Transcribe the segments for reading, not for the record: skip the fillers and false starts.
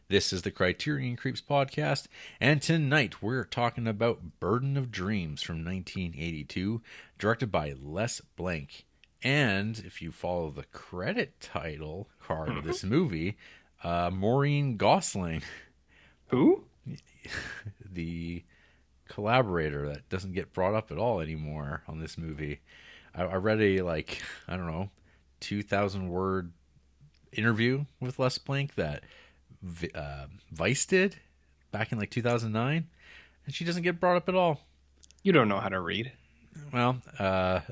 This is the Criterion Creeps podcast, and tonight we're talking about Burden of Dreams from 1982, directed by Les Blank. And if you follow the credit title card of this movie, Maureen Gosling, Who? the collaborator that doesn't get brought up at all anymore on this movie. I read a 2,000 word interview with Les Blank that Vice did back in 2009, and she doesn't get brought up at all. You don't know how to read. Well, I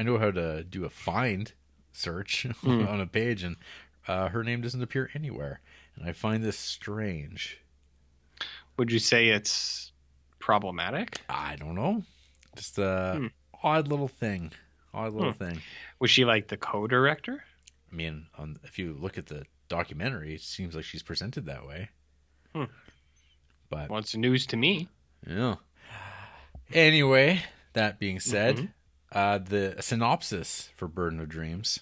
know how to do a find search on a page, and her name doesn't appear anywhere, and I find this strange. Would you say it's problematic? I don't know. Just a odd little thing. Was she like the co-director? I mean, if you look at the documentary, it seems like she's presented that way. But well, it's news to me. yeah. Anyway, that being said, the synopsis for Burden of Dreams: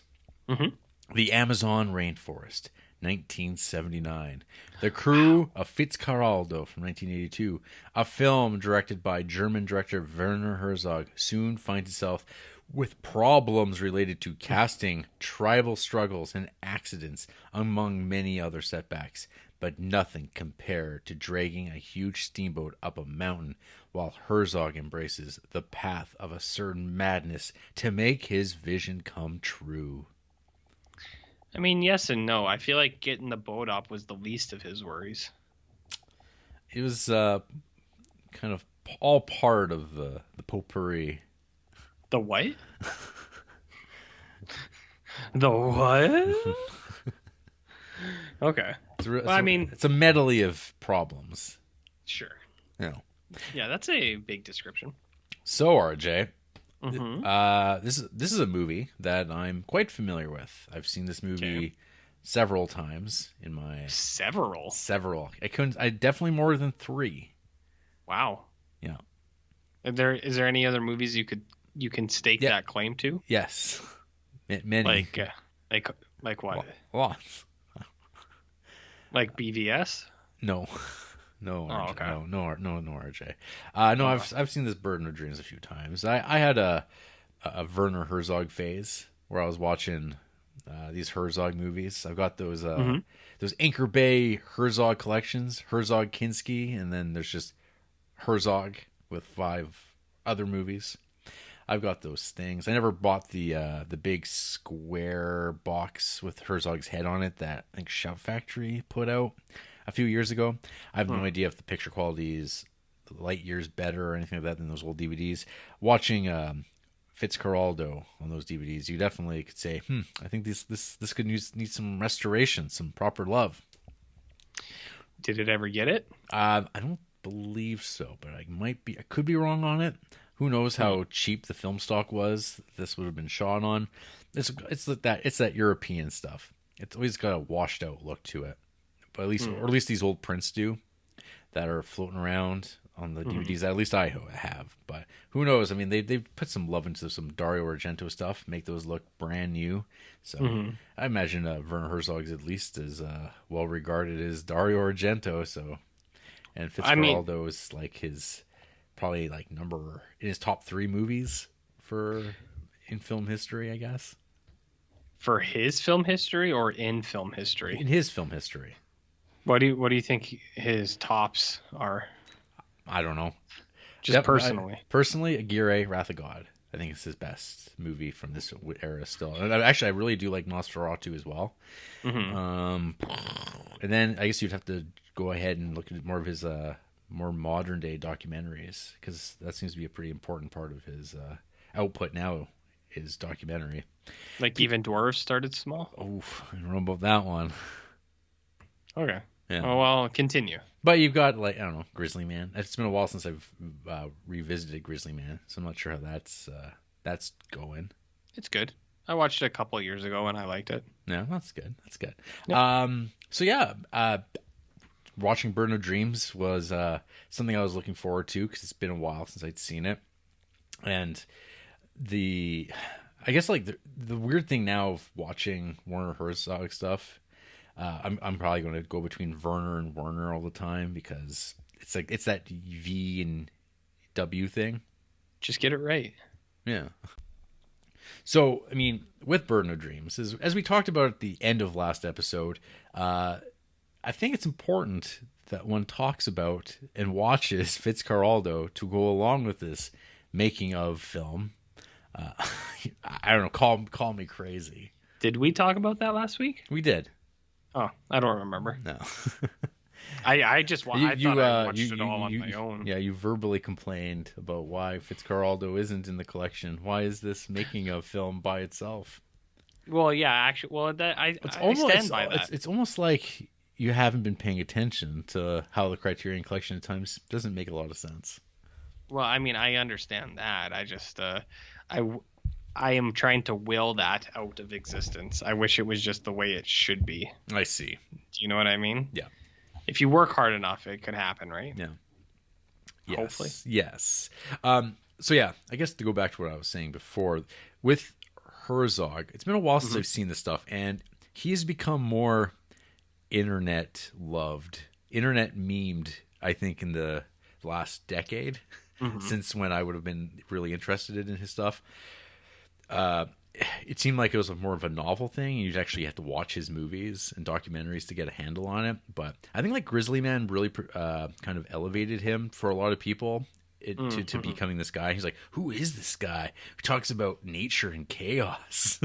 the Amazon rainforest, 1979. The Crew of Fitzcarraldo from 1982. A film directed by German director Werner Herzog soon finds itself with problems related to casting, tribal struggles, and accidents, among many other setbacks. But nothing compared to dragging a huge steamboat up a mountain while Herzog embraces the path of a certain madness to make his vision come true. I mean, yes and no. I feel like getting the boat up was the least of his worries. It was kind of all part of the potpourri. The what? The what? Okay. It's a medley of problems. Sure. Yeah. Yeah, that's a big description. So, RJ, this is a movie that I'm quite familiar with. I've seen this movie several times in my several. I definitely more than 3. Wow. Yeah. Is there any other movies you can stake that claim to? Yes. Many. Like what? Lots. Like BVS? No. No, RJ. Oh, okay. No, RJ. No, I've seen this Burden of Dreams a few times. I had a Werner Herzog phase where I was watching these Herzog movies. I've got those Anchor Bay Herzog collections, Herzog Kinski, and then there's just Herzog with 5 other movies. I've got those things. I never bought the big square box with Herzog's head on it that I think Shout Factory put out a few years ago. I have no idea if the picture quality is light years better or anything like that than those old DVDs. Watching Fitzcarraldo on those DVDs, you definitely could say, I think this could need some restoration, some proper love. Did it ever get it? I don't believe so, but I could be wrong on it. Who knows how cheap the film stock was this would have been shot on. It's that European stuff. It's always got a washed out look to it. But at least these old prints do that are floating around on the DVDs. At least I have. But who knows? I mean, they've put some love into some Dario Argento stuff, make those look brand new. So I imagine Werner Herzog's at least as well regarded as Dario Argento. So, and Fitzcarraldo is like his probably number in his top 3 movies in film history, I guess. For his film history or in film history? In his film history. What do you think his tops are? I don't know. Just personally. Personally, Aguirre, Wrath of God. I think it's his best movie from this era still. And actually, I really do like Nosferatu as well. And then I guess you'd have to go ahead and look at more of his more modern day documentaries, because that seems to be a pretty important part of his output now, is documentary. Like Even Dwarves started small? Oh, I don't know about that one. Okay. Yeah. Oh, well, continue. But you've got, I don't know, Grizzly Man. It's been a while since I've revisited Grizzly Man, so I'm not sure how that's going. It's good. I watched it a couple of years ago and I liked it. Yeah, that's good. Yep. Watching Burden of Dreams was something I was looking forward to, because it's been a while since I'd seen it. And I guess the weird thing now of watching Werner Herzog stuff, I'm probably going to go between Werner and Werner all the time because it's that V and W thing. Just get it right. Yeah. So, I mean, with Burden of Dreams, as we talked about at the end of last episode, I think it's important that one talks about and watches Fitzcarraldo to go along with this making of film. I don't know, call me crazy. Did we talk about that last week? We did. Oh, I don't remember. No. I thought I watched it all on my own. Yeah, you verbally complained about why Fitzcarraldo isn't in the collection. Why is this making of film by itself? Well, yeah, actually, I stand by that. It's almost like you haven't been paying attention to how the Criterion Collection at times doesn't make a lot of sense. Well, I mean, I understand that. I just, I am trying to will that out of existence. I wish it was just the way it should be. I see. Do you know what I mean? Yeah. If you work hard enough, it could happen, right? Yeah. Yes. Hopefully. Yes. So yeah, I guess to go back to what I was saying before, with Herzog, it's been a while since I've seen this stuff, and he's become more internet loved, internet memed, I think, in the last decade, since when I would have been really interested in his stuff. It seemed like it was more of a novel thing. You'd actually have to watch his movies and documentaries to get a handle on it. But I think like Grizzly Man really kind of elevated him for a lot of people to becoming this guy. He's like, who is this guy who talks about nature and chaos?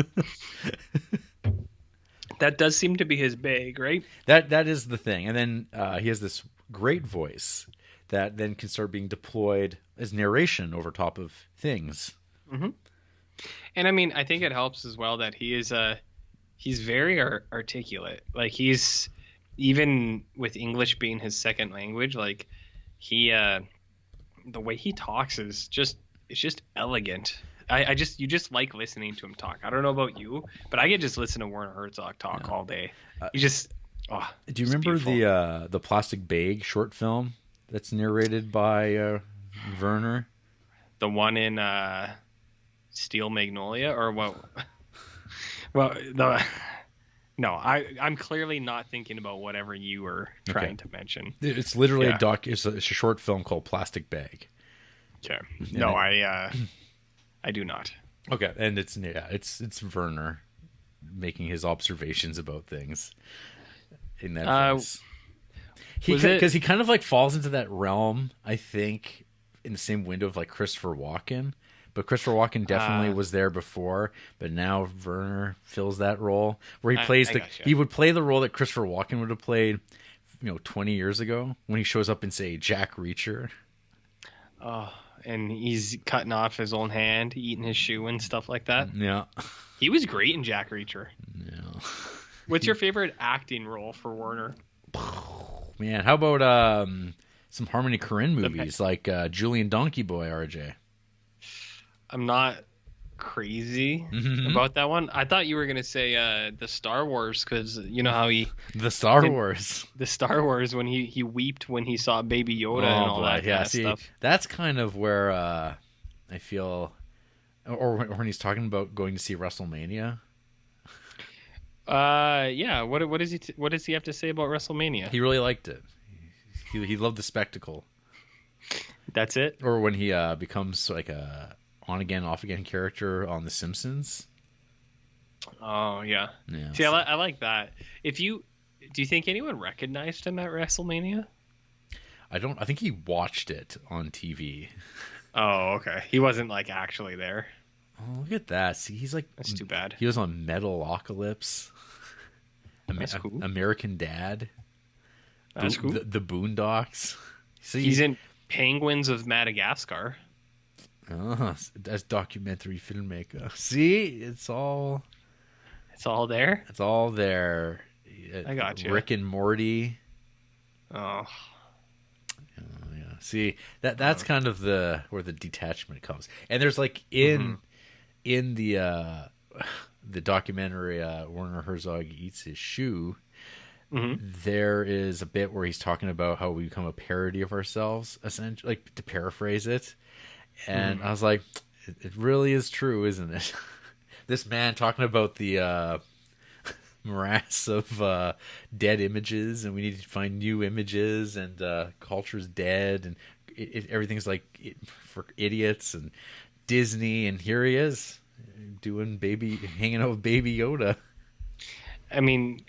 That does seem to be his bag, right? That is the thing. And then he has this great voice that then can start being deployed as narration over top of things. Mm-hmm. And I mean, I think it helps as well that he's very articulate. Like he's, even with English being his second language, like the way he talks is it's just elegant. You just like listening to him talk. I don't know about you, but I could just listen to Werner Herzog talk all day. Do you remember the Plastic Bag short film that's narrated by Werner? The one in Steel Magnolia, or what? Well, no, I'm clearly not thinking about whatever you were trying to mention. It's literally It's a short film called Plastic Bag. Okay. No, I do not. Okay, and it's Werner making his observations about things in that place. Because he kind of like falls into that realm, I think, in the same window of like Christopher Walken. But Christopher Walken definitely was there before, but now Werner fills that role where he would play the role that Christopher Walken would have played, 20 years ago when he shows up in, say, Jack Reacher. Oh, and he's cutting off his own hand, eating his shoe and stuff like that. Yeah. He was great in Jack Reacher. Yeah. What's your favorite acting role for Werner? Man, how about some Harmony Korine movies like Julian Donkey Boy, RJ? I'm not crazy about that one. I thought you were going to say the Star Wars, because you know how The Star Wars when he wept when he saw Baby Yoda and all that kind of stuff. That's kind of where I feel, or when he's talking about going to see WrestleMania. Yeah. What does he have to say about WrestleMania? He really liked it. He loved the spectacle. That's it? Or when he becomes like a on-again, off-again character on The Simpsons. Oh, yeah. See, I like that. Do you think anyone recognized him at WrestleMania? I think he watched it on TV. Oh, okay. He wasn't like actually there. Oh, look at that. See, he's like... That's too bad. He was on Metalocalypse. That's cool. American Dad. That's cool. The Boondocks. See, he's in Penguins of Madagascar. Oh, that's documentary filmmaker. See, it's all there. It's all there. I got you. Rick and Morty. Oh, yeah. See, that's kind of where the detachment comes. And there's like in the documentary Werner Herzog Eats His Shoe. There is a bit where he's talking about how we become a parody of ourselves, essentially, like, to paraphrase it. And I was like, it really is true, isn't it? This man talking about the morass of dead images, and we need to find new images, and culture's dead, and everything's like for idiots and Disney, and here he is hanging out with Baby Yoda. I mean,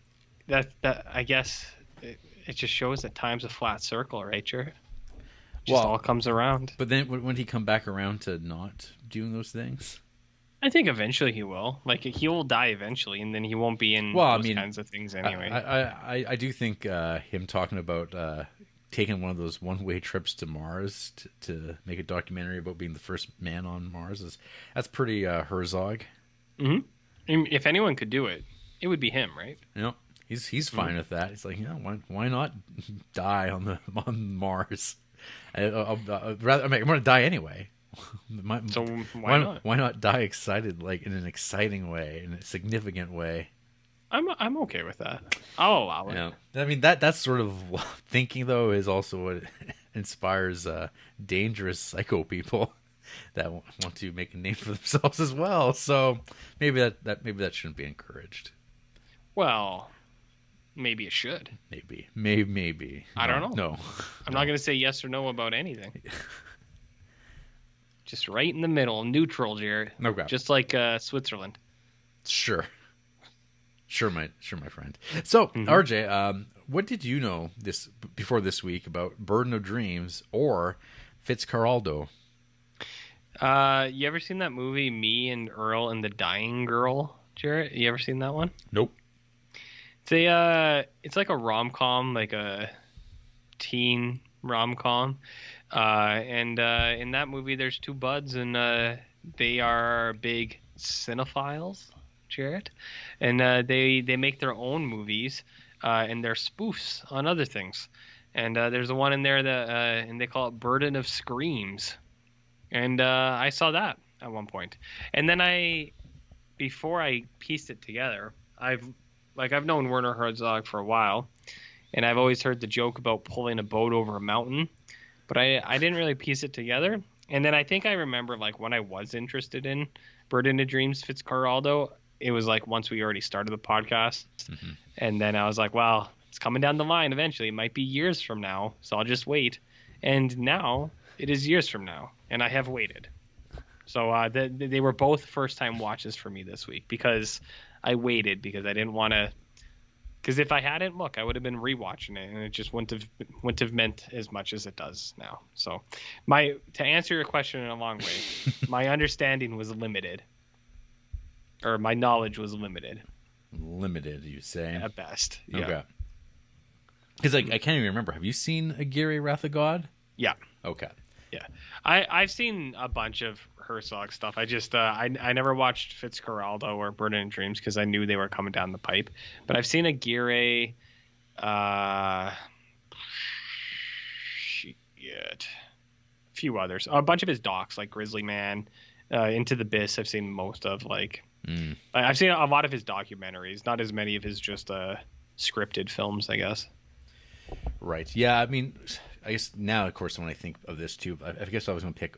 that I guess it just shows that time's a flat circle, right, Jarrett? Just all comes around. But then wouldn't he come back around to not doing those things? I think eventually he will. Like, he will die eventually, and then he won't be in those kinds of things anyway. I do think him talking about taking one of those one-way trips to Mars to make a documentary about being the first man on Mars that's pretty Herzog. Mm-hmm. If anyone could do it, it would be him, right? He's fine with that. He's like, why not die on Mars? I'm going to die anyway. So why not? Why not die excited, like in an exciting way, in a significant way? I'm okay with that. I'll allow it. Yeah. I mean that sort of thinking though is also what inspires dangerous psycho people that want to make a name for themselves as well. So maybe that shouldn't be encouraged. Well, maybe it should. Maybe. I don't know. No. I'm not going to say yes or no about anything. Just right in the middle, neutral, Jarrett. Okay. Just like Switzerland. Sure, my friend. So, RJ, what did you know before this week about Burden of Dreams or Fitzcarraldo? You ever seen that movie, Me and Earl and the Dying Girl, Jarrett? You ever seen that one? Nope. It's like a rom-com, like a teen rom-com. And in that movie, there's two buds, and they are big cinephiles, Jarrett. And they make their own movies, and they're spoofs on other things. And there's the one in there that and they call it Burden of Screams. And I saw that at one point. And then before I pieced it together, I've known Werner Herzog for a while, and I've always heard the joke about pulling a boat over a mountain, but I didn't really piece it together. And then I think I remember, like, when I was interested in Burden of Dreams, Fitzcarraldo, it was like once we already started the podcast, and then I was like, well, it's coming down the line eventually. It might be years from now, so I'll just wait. And now it is years from now, and I have waited. So they were both first-time watches for me this week because I waited because I didn't want to. Because if I hadn't, look, I would have been rewatching it, and it just wouldn't have meant as much as it does now. So, to answer your question in a long way, my understanding was limited, or my knowledge was limited. Limited, you say? At best. Yeah. Okay. Because I can't even remember. Have you seen Aguirre, Wrath of God? Yeah. Okay. Yeah, I've seen a bunch of Herzog stuff. I just I never watched Fitzcarraldo or Burden of Dreams because I knew they were coming down the pipe. But I've seen Aguirre, a few others, a bunch of his docs like Grizzly Man, Into the Abyss. I've seen most of. I've seen a lot of his documentaries, not as many of his just scripted films, I guess. Right. Yeah. I mean, I guess now, of course, when I think of this too, I guess I was going to pick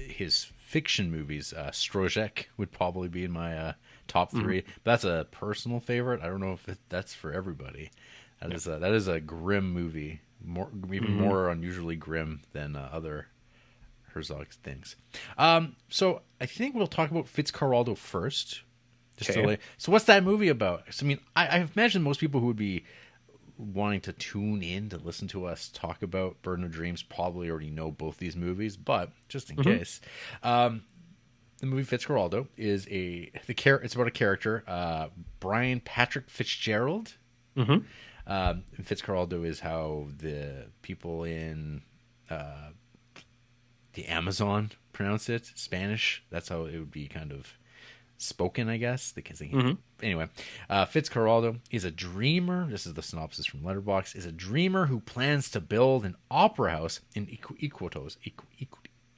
his fiction movies. Strozek would probably be in my top three. But that's a personal favorite. I don't know if that's for everybody. That is a grim movie, more unusually grim than other Herzog things. So I think we'll talk about Fitzcarraldo first. So what's that movie about? So, I mean, I imagine most people who would be wanting to tune in to listen to us talk about Burden of Dreams probably already know both these movies, but just in case, the movie Fitzcarraldo is it's about a character, Brian Patrick Fitzgerald. Fitzcarraldo is how the people in the Amazon pronounce it, Spanish. That's how it would be kind of spoken, I guess. Anyway, Fitzcarraldo is a dreamer. This is the synopsis from Letterboxd. Is a dreamer who plans to build an opera house in Iquitos.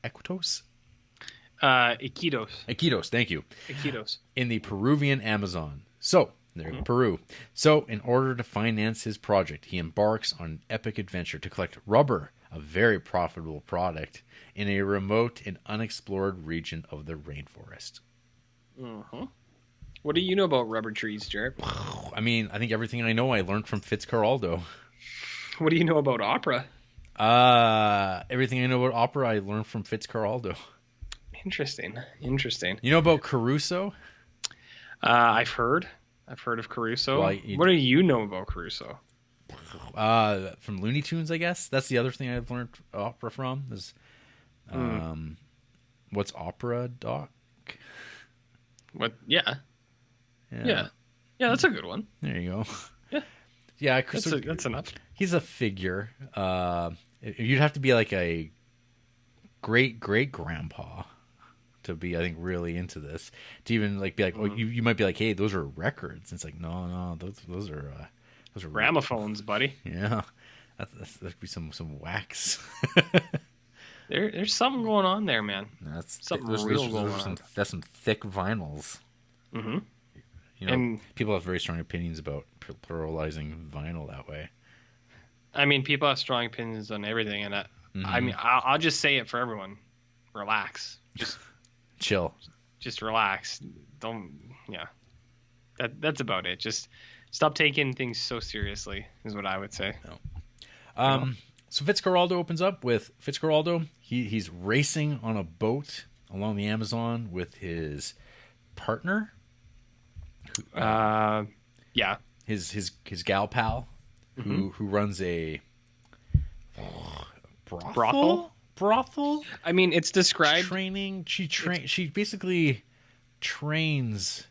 Iquitos, thank you. Iquitos. In the Peruvian Amazon. So, Peru. So, in order to finance his project, he embarks on an epic adventure to collect rubber, a very profitable product, in a remote and unexplored region of the rainforest. What do you know about rubber trees, Jarrett? I mean, I think everything I know I learned from Fitzcarraldo. What do you know about opera? Everything I know about opera I learned from Fitzcarraldo. Interesting. You know about Caruso? I've heard of Caruso. Well, what do you know about Caruso? From Looney Tunes, I guess. That's the other thing I've learned opera from. Is what's opera, Doc? What? Yeah. That's a good one. There you go. Yeah, that's enough. He's a figure. You'd have to be like a great grandpa to be, I think, really into this. To even like be like, oh, you might be like, hey, those are records. It's like, no, those are gramophones, buddy. Yeah, that'd be some wax. There's something going on there, man. That's something real going on. That's some thick vinyls. Mm-hmm. You know, and people have very strong opinions about pluralizing vinyl that way. I mean, people have strong opinions on everything, and I mean, I'll just say it for everyone: relax, just chill, just relax. That's about it. Just stop taking things so seriously, is what I would say. No. So Fitzcarraldo opens up with Fitzcarraldo. He's racing on a boat along the Amazon with his partner. His gal pal, who runs a brothel. I mean, it's described training. She basically trains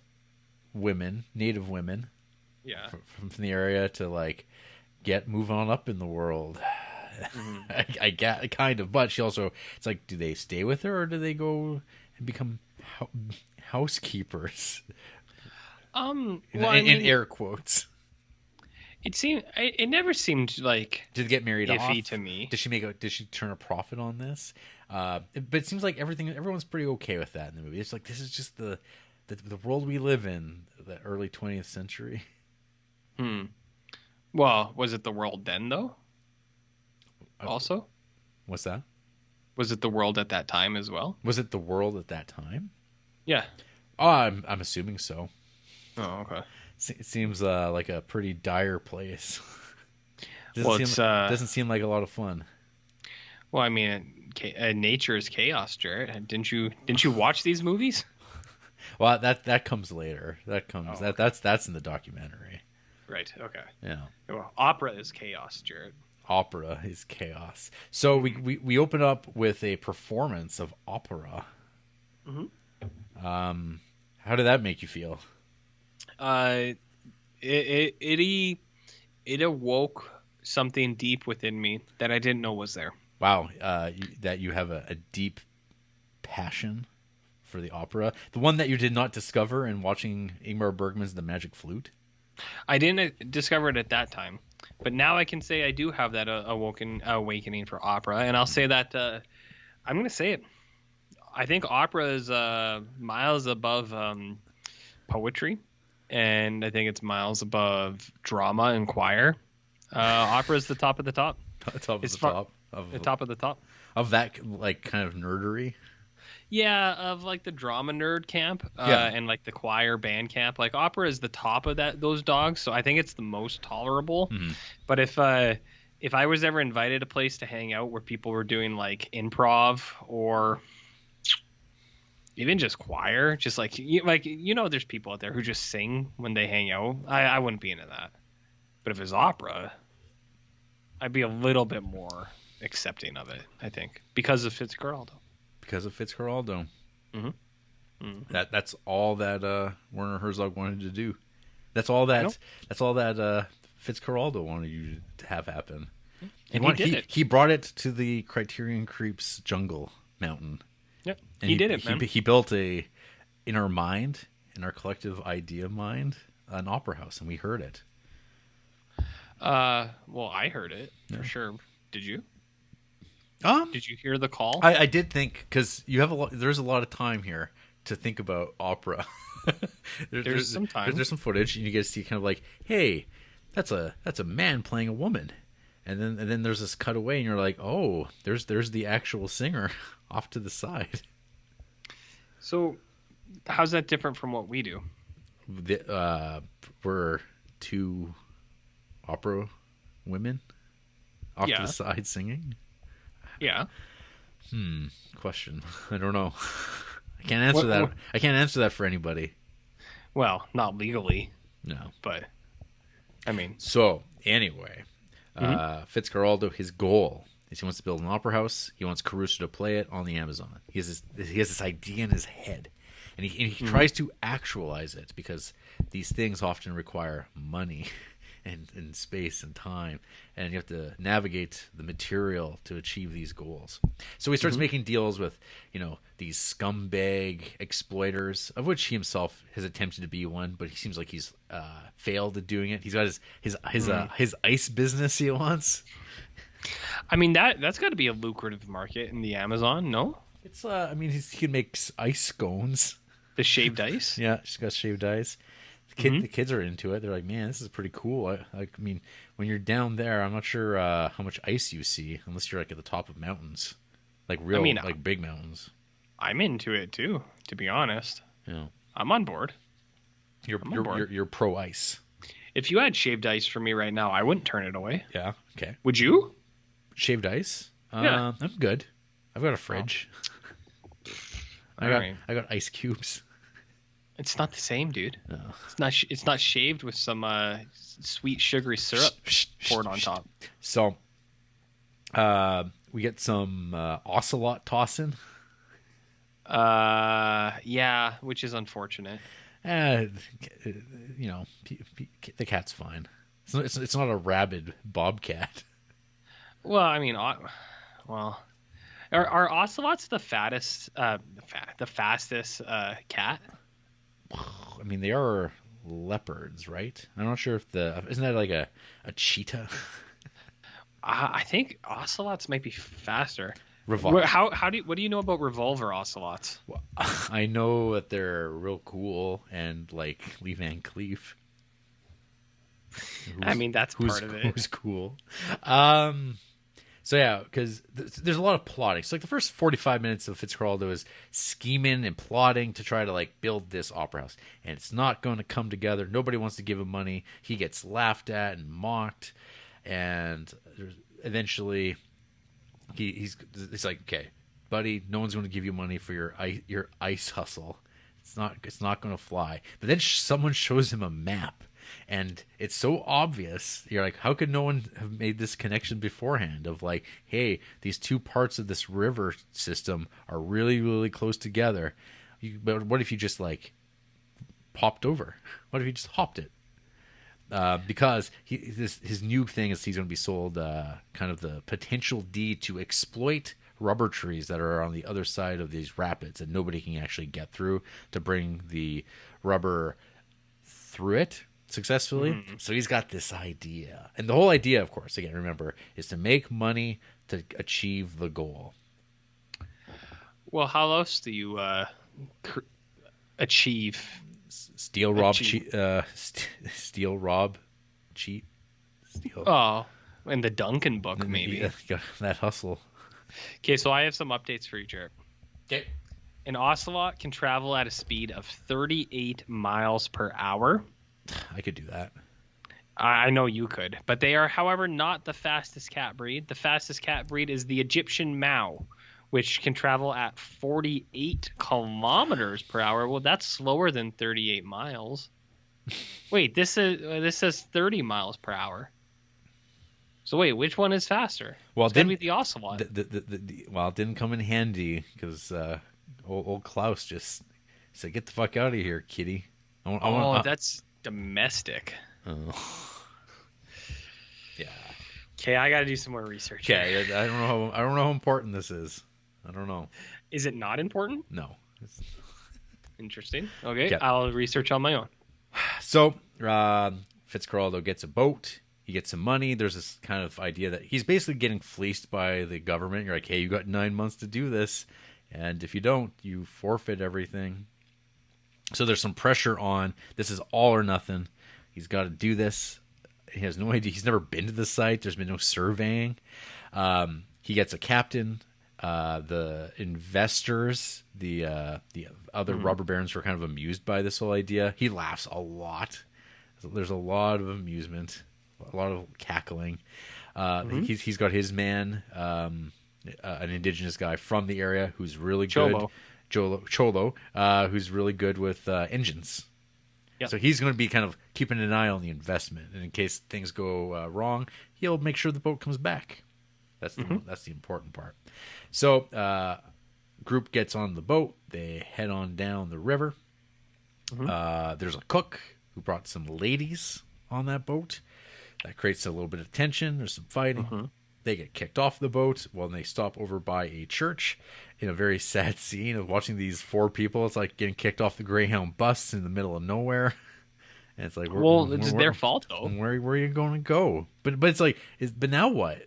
women, native women, from the area to like move on up in the world. I get kind of, but she also, it's like, do they stay with her or do they go and become housekeepers? In air quotes. It never seemed like did it get married iffy off to me. Did she turn a profit on this? But it seems like everyone's pretty okay with that in the movie. It's like, this is just the world we live in, the early 20th century. Well, was it the world then though? Also? What's that? Was it the world at that time as well? Was it the world at that time? Yeah. Oh, I'm assuming so. Oh, okay. It seems like a pretty dire place. Doesn't seem like a lot of fun. Well, I mean, nature is chaos, Jarrett. Didn't you watch these movies? Well, that comes later. That's in the documentary. Right. Okay. Yeah. Well, opera is chaos, Jarrett. Opera is chaos. So we open up with a performance of opera. Mm-hmm. How did that make you feel? It awoke something deep within me that I didn't know was there. Wow. That you have a deep passion for the opera, the one that you did not discover in watching Ingmar Bergman's The Magic Flute. I didn't discover it at that time, but now I can say I do have that awakening for opera, and I'll say that I'm going to say it. I think opera is miles above poetry, and I think it's miles above drama and choir. Opera is the top of the top. Top of the top of that, like, kind of nerdery. Yeah, of like the drama nerd camp, and like the choir band camp. Like opera is the top of those dogs, so I think it's the most tolerable. Mm-hmm. But if I was ever invited a place to hang out where people were doing like improv or even just choir, just like there's people out there who just sing when they hang out. I wouldn't be into that. But if it's opera, I'd be a little bit more accepting of it, I think, because of Fitzcarraldo. Mm-hmm. Mm-hmm. That's all that Werner Herzog wanted to do. That's all that Fitzcarraldo wanted you to have happen. And he did it. He brought it to the Criterion Creeps jungle mountain. Yep, he did it, man. He built in our collective idea mind, an opera house, and we heard it. Well, I heard it for sure. Did you? Did you hear the call? I did think, because there's a lot of time here to think about opera. there's some time. There's some footage, and you get to see kind of like, hey, that's a man playing a woman, and then there's this cutaway, and you're like, oh, there's the actual singer off to the side. So, how's that different from what we do? were two opera women off to the side singing. Yeah. Question. I don't know. I can't answer that. I can't answer that for anybody. Well, not legally. No. But, I mean. So, anyway, Fitzcarraldo, his goal is he wants to build an opera house. He wants Caruso to play it on the Amazon. He has this idea in his head. And he tries to actualize it because these things often require money and space and time. And you have to navigate the material to achieve these goals. So he starts making deals with, these scumbag exploiters, of which he himself has attempted to be one, but he seems like he's failed at doing it. He's got his ice business he wants. I mean, that's got to be a lucrative market in the Amazon, no? It's he can make ice scones. The shaved ice? Yeah, she's got shaved ice. The kids are into it. They're like, man, this is pretty cool. I mean, when you're down there, I'm not sure how much ice you see unless you're like at the top of mountains, like like big mountains. I'm into it too, to be honest. Yeah, I'm on board. You're pro ice. If you had shaved ice for me right now, I wouldn't turn it away. Yeah. Okay. Would you? Shaved ice? Yeah. I'm good. I've got a fridge. I got ice cubes. It's not the same, dude. No. It's not shaved with some sweet sugary syrup poured on top. So, we get some ocelot tossing. Yeah, which is unfortunate. The cat's fine. It's not a rabid bobcat. Well, I mean, are ocelots the fastest cat? I mean, they are leopards, right? I'm not sure if isn't that like a cheetah? I think ocelots might be faster. What do you know about revolver ocelots? Well, I know that they're real cool and like Lee Van Cleef. I mean, that's part of it. Who's cool? So yeah, because there's a lot of plotting. So like the first 45 minutes of Fitzcarraldo is scheming and plotting to try to like build this opera house, and it's not going to come together. Nobody wants to give him money. He gets laughed at and mocked, and eventually he's like, okay, buddy, no one's going to give you money for your ice hustle. It's not going to fly. But then someone shows him a map. And it's so obvious. You're like, how could no one have made this connection beforehand of like, hey, these two parts of this river system are really, really close together. But what if you just like popped over? What if you just hopped it? Because his new thing is he's going to be sold kind of the potential deed to exploit rubber trees that are on the other side of these rapids and nobody can actually get through to bring the rubber through it successfully. So he's got this idea, and the whole idea, of course, again, remember, is to make money to achieve the goal. Well, how else do you achieve? Steal, rob, cheat. Steal, rob, cheat. Steal. Oh, in the Duncan book, maybe. Yeah, that hustle. Okay, so I have some updates for you, Jarrett. Okay. An ocelot can travel at a speed of 38 miles per hour. I could do that. I know you could, but they are, however, not the fastest cat breed. The fastest cat breed is the Egyptian Mau, which can travel at 48 kilometers per hour. Well, that's slower than 38 miles. Wait, this says 30 miles per hour. So wait, which one is faster? Well, it's gonna be the ocelot. Well, it didn't come in handy because old Klaus just said, "Get the fuck out of here, kitty." That's domestic. Oh. Yeah. Okay, I got to do some more research. Okay, I don't know how important this is. I don't know. Is it not important? No. Interesting. Okay, yeah. I'll research on my own. So, Fitzcarraldo gets a boat. He gets some money. There's this kind of idea that he's basically getting fleeced by the government. You're like, hey, you got 9 months to do this, and if you don't, you forfeit everything. So there's some pressure on. This is all or nothing. He's got to do this. He has no idea. He's never been to the site. There's been no surveying. He gets a captain The investors, the other rubber barons were kind of amused by this whole idea. He laughs a lot. There's a lot of amusement, a lot of cackling. He's got his man, an indigenous guy from the area who's really good. Cholo, who's really good with engines. Yep. So he's going to be kind of keeping an eye on the investment, and in case things go wrong, he'll make sure the boat comes back. That's the important part. So, group gets on the boat. They head on down the river. There's a cook who brought some ladies on that boat. That creates a little bit of tension. There's some fighting. They get kicked off the boat when they stop over by a church in a very sad scene of watching these 4 people. It's like getting kicked off the Greyhound bus in the middle of nowhere. And it's like, it's their fault though. Where are you going to go? But it's like, but now what?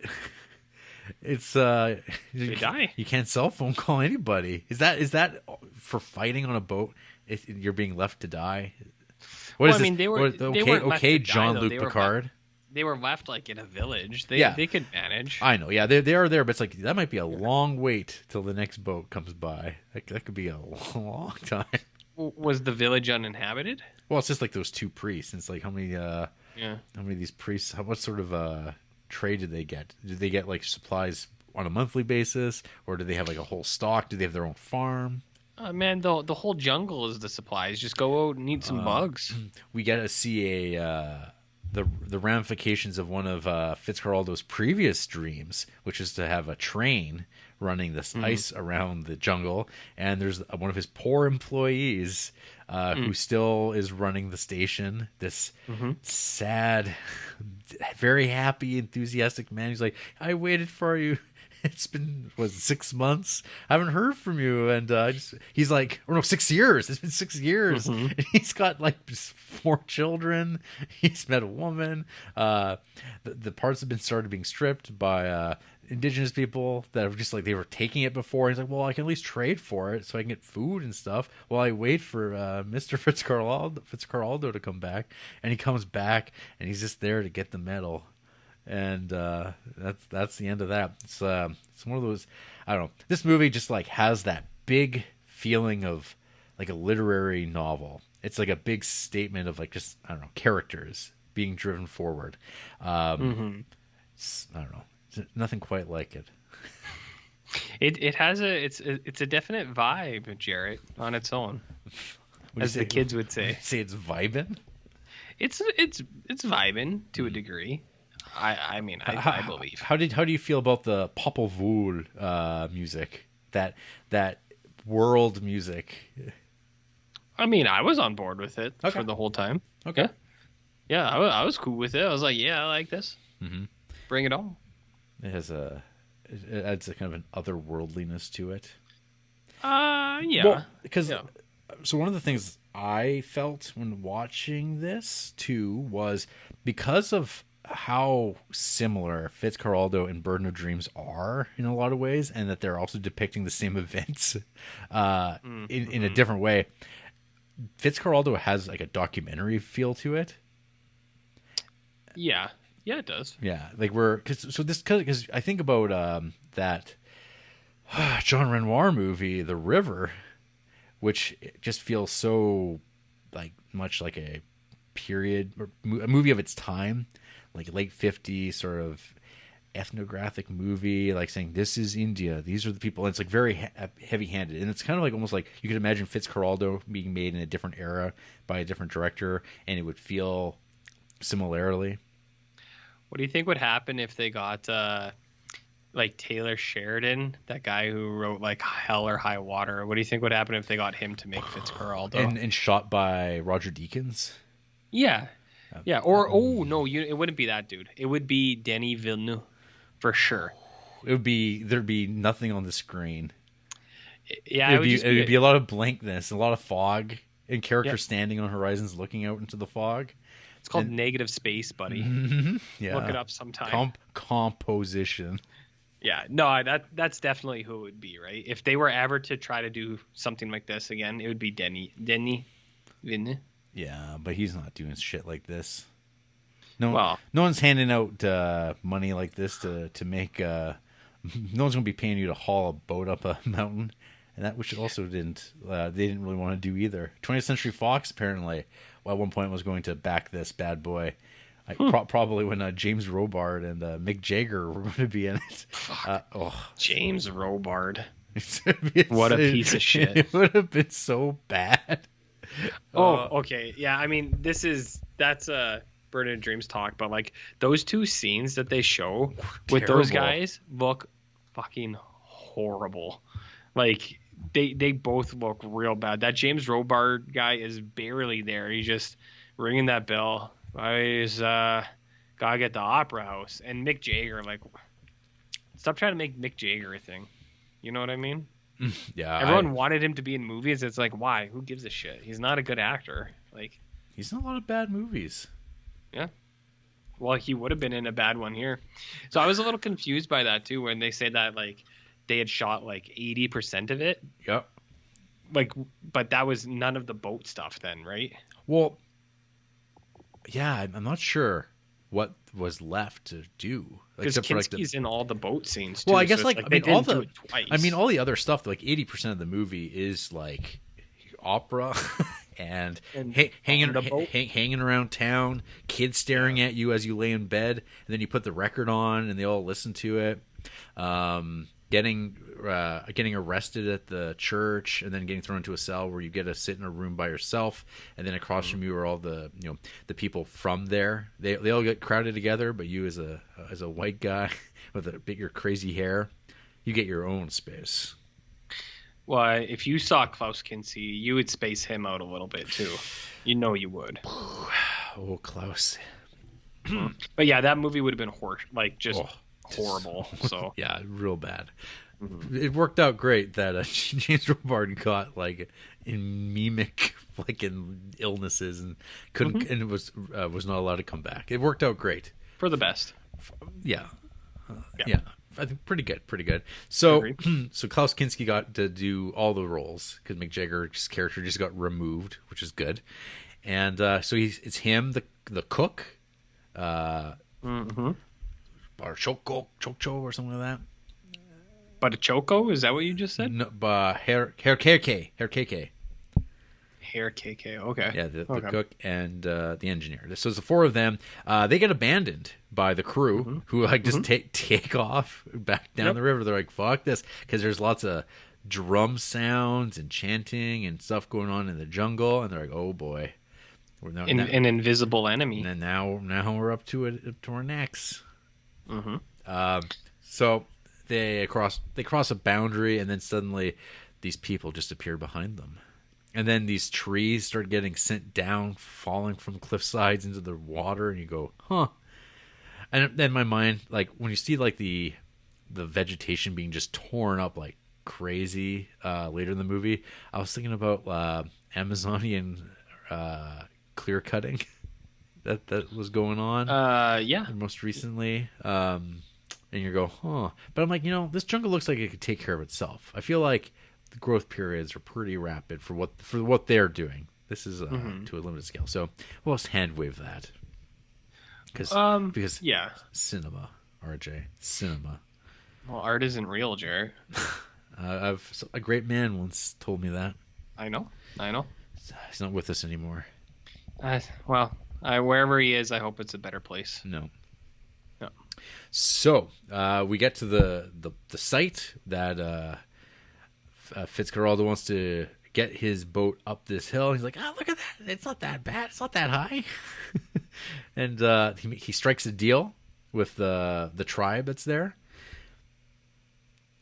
It's they die. You can't cell phone call anybody. Is that for fighting on a boat? If you're being left to die. What is this? They weren't Jean-Luc Picard. They were left like in a village. They could manage. I know. Yeah, they are there, but it's like that might be a long wait till the next boat comes by. That could be a long time. Was the village uninhabited? Well, it's just like those 2 priests. It's like how many of these priests? What sort of trade did they get? Did they get like supplies on a monthly basis, or do they have like a whole stock? Do they have their own farm? Man, the whole jungle is the supplies. Just go out and eat some bugs. We get to see the ramifications of one of Fitzcarraldo's previous dreams, which is to have a train running this ice around the jungle, and there's one of his poor employees who still is running the station. This sad, very happy, enthusiastic man. He's like, I waited for you. It's been 6 months. I haven't heard from you, and he's like, oh no, 6 years. It's been 6 years. And he's got like 4 children. He's met a woman. The parts have been started being stripped by indigenous people that have just like they were taking it before. He's like, well, I can at least trade for it so I can get food and stuff while I wait for Mr. Fitzcarraldo to come back. And he comes back, and he's just there to get the medal. And that's the end of that. It's one of those, I don't know. This movie just like has that big feeling of like a literary novel. It's like a big statement of like just, I don't know, characters being driven forward. I don't know. It's nothing quite like it. It has it's a definite vibe, Jarrett, on its own, as the kids would say. Say it's vibing. It's vibing to a degree. I mean, I believe. How do you feel about the Popol Vuh music? That world music. I mean, I was on board with it for the whole time. Okay. Yeah, I was cool with it. I was like, yeah, I like this. Bring it on. It adds a kind of an otherworldliness to it. Yeah. Well, because so one of the things I felt when watching this too was because of how similar Fitzcarraldo and Burden of Dreams are in a lot of ways, and that they're also depicting the same events in a different way. Fitzcarraldo has like a documentary feel to it. Yeah, it does. Yeah, like because I think about that Jean Renoir movie, The River, which just feels so like much like a period or a movie of its time. Like late 50s sort of ethnographic movie, like saying this is India, these are the people. And it's like very heavy-handed, and it's kind of like almost like you could imagine Fitzcarraldo being made in a different era by a different director, and it would feel similarly. What do you think would happen if they got like Taylor Sheridan, that guy who wrote like Hell or High Water? What do you think would happen if they got him to make Fitzcarraldo? And shot by Roger Deakins? Yeah. Yeah, or it wouldn't be that dude. It would be Denis Villeneuve, for sure. There'd be nothing on the screen. Yeah, it would be a lot of blankness, a lot of fog, and characters standing on horizons looking out into the fog. It's called negative space, buddy. Yeah, look it up sometime. Composition. Yeah, no, that's definitely who it would be, right? If they were ever to try to do something like this again, it would be Denis Villeneuve. Yeah, but he's not doing shit like this. No one's handing out money like this to make a no one's going to be paying you to haul a boat up a mountain. And that which also they didn't really want to do either. 20th Century Fox apparently, at one point was going to back this bad boy. Probably when James Robard and Mick Jagger were going to be in it. James Robard. What a piece of shit. It would have been so bad. Okay. Yeah, I mean, that's Burden of Dreams talk, but like those two scenes that they show with those guys look fucking horrible. Like they both look real bad. That James Robard guy is barely there. He's just ringing that bell. Guys, gotta get the opera house. And Mick Jagger, like, stop trying to make Mick Jagger a thing. You know what I mean? Yeah. Everyone wanted him to be in movies. It's like, why? Who gives a shit? He's not a good actor. Like, he's in a lot of bad movies. Yeah. Well, he would have been in a bad one here. So I was a little confused by that too when they say that like they had shot like 80% of it. Yep. Like, but that was none of the boat stuff then, right? Well, yeah, I'm not sure what was left to do. Because Kinski's in all the boat scenes too. Well, I guess so I mean all the other stuff, like 80% of the movie is like opera and hanging around town, kids staring at you as you lay in bed, and then you put the record on and they all listen to it. Getting arrested at the church and then getting thrown into a cell where you get to sit in a room by yourself, and then across from you are all the the people from there. They all get crowded together, but you as a white guy with a bigger crazy hair, you get your own space. Well, if you saw Klaus Kinski, you would space him out a little bit too. You know you would. Oh, Klaus. But yeah, that movie would have been horrible. So yeah, real bad. It worked out great that James Robard got like anemic fucking illnesses and couldn't and was not allowed to come back. It worked out great for the best. Yeah. I think pretty good. So so Klaus Kinski got to do all the roles because Mick Jagger's character just got removed, which is good. And so it's him, the cook, or Choco or something like that. But a Choco? Is that what you just said? No, Hair KK. Hair KK, okay. Yeah, the cook and the engineer. So it's the four of them. They get abandoned by the crew who just take off back down the river. They're like, fuck this. Because there's lots of drum sounds and chanting and stuff going on in the jungle. And they're like, oh boy. An invisible enemy. And now we're up to our necks. So they cross a boundary, and then suddenly these people just appear behind them, and then these trees start getting sent down, falling from cliff sides into the water, and you go, huh? And then my mind, like when you see like the vegetation being just torn up like crazy later in the movie, I was thinking about Amazonian clear cutting that was going on. Most recently. And you go, huh? But I'm like, this jungle looks like it could take care of itself. I feel like the growth periods are pretty rapid for what they're doing. This is to a limited scale. So we'll just hand wave that. Because cinema, RJ, cinema. Well, art isn't real, Jarrett. A great man once told me that. I know. He's not with us anymore. Wherever he is, I hope it's a better place. No. So we get to the site that Fitzgerald wants to get his boat up this hill. He's like, look at that. It's not that bad. It's not that high. And he strikes a deal with the tribe that's there.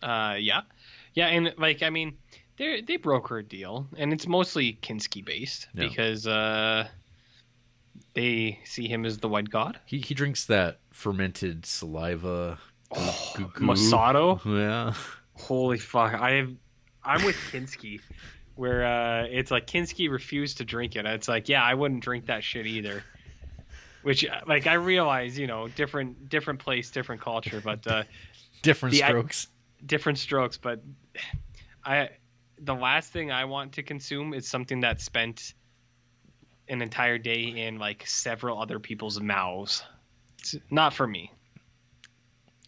Yeah. And like, I mean, they broker a deal, and it's mostly Kinski based because they see him as the white god. He drinks that fermented saliva. Masato? Yeah. Holy fuck. I'm with Kinski, where it's like Kinski refused to drink it. It's like, yeah, I wouldn't drink that shit either. Which, like, I realize, different place, different culture, but different strokes. But the last thing I want to consume is something that spent an entire day in like several other people's mouths. It's not for me.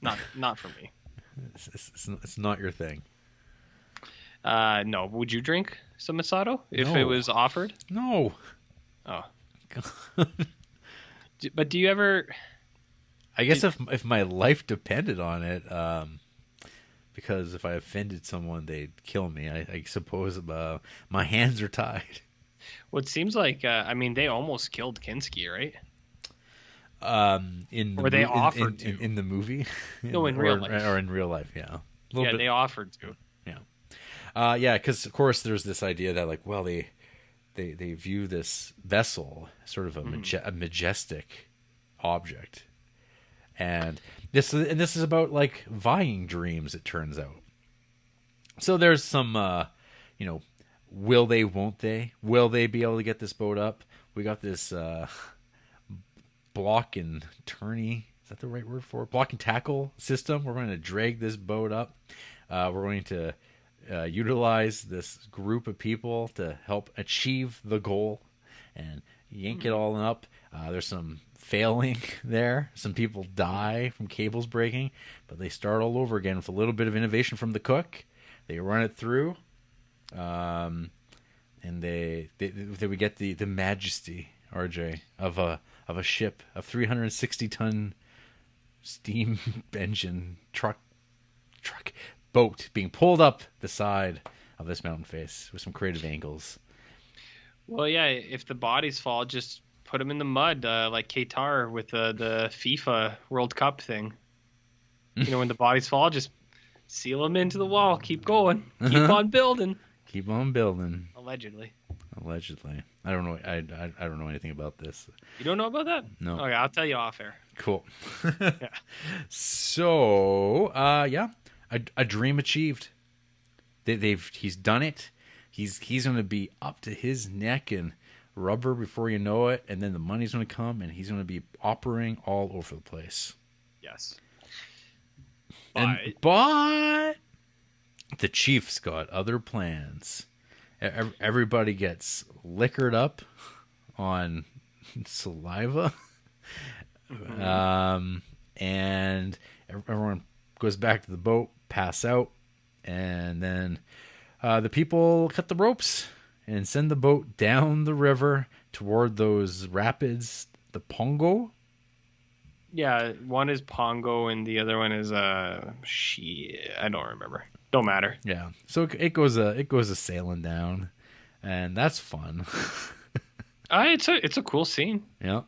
Not for me. It's not your thing. No. Would you drink some Masato if No. it was offered? No. Oh. But do you ever? I guess if my life depended on it, because if I offended someone, they'd kill me. I suppose my hands are tied. Well, it seems like they almost killed Kinski, right? In the or they offered to in the movie. No, in real life. Or in real life, yeah. Yeah, they offered to. Yeah. Yeah, because of course there's this idea that like, well, they view this vessel sort of a majestic object, and this is about like vying dreams. It turns out. So there's some, will they, won't they? Will they be able to get this boat up? We got this block and tourney. Is that the right word for it? Block and tackle system. We're going to drag this boat up. We're going to utilize this group of people to help achieve the goal and yank it all up. There's some failing there. Some people die from cables breaking, but they start all over again with a little bit of innovation from the cook. They run it through, and they would get the majesty, RJ, of a ship, a 360-ton steam engine truck boat being pulled up the side of this mountain face with some creative angles. Well, yeah, if the bodies fall, just put them in the mud, like Qatar with the FIFA World Cup thing. When the bodies fall, just seal them into the wall. Keep going. Keep on building. Keep on building. Allegedly. I don't know. I don't know anything about this. You don't know about that? No. Okay, I'll tell you off air. Cool. Yeah. So, a dream achieved. He's done it. He's going to be up to his neck in rubber before you know it, and then the money's going to come, and he's going to be operating all over the place. Yes. But the Chief's got other plans. Everybody gets liquored up on saliva, and everyone goes back to the boat, pass out, and then the people cut the ropes and send the boat down the river toward those rapids, the Pongo. Yeah, one is Pongo and the other one is I don't remember. Don't matter. Yeah, so it goes a sailing down, and that's fun. It's a cool scene. Yeah.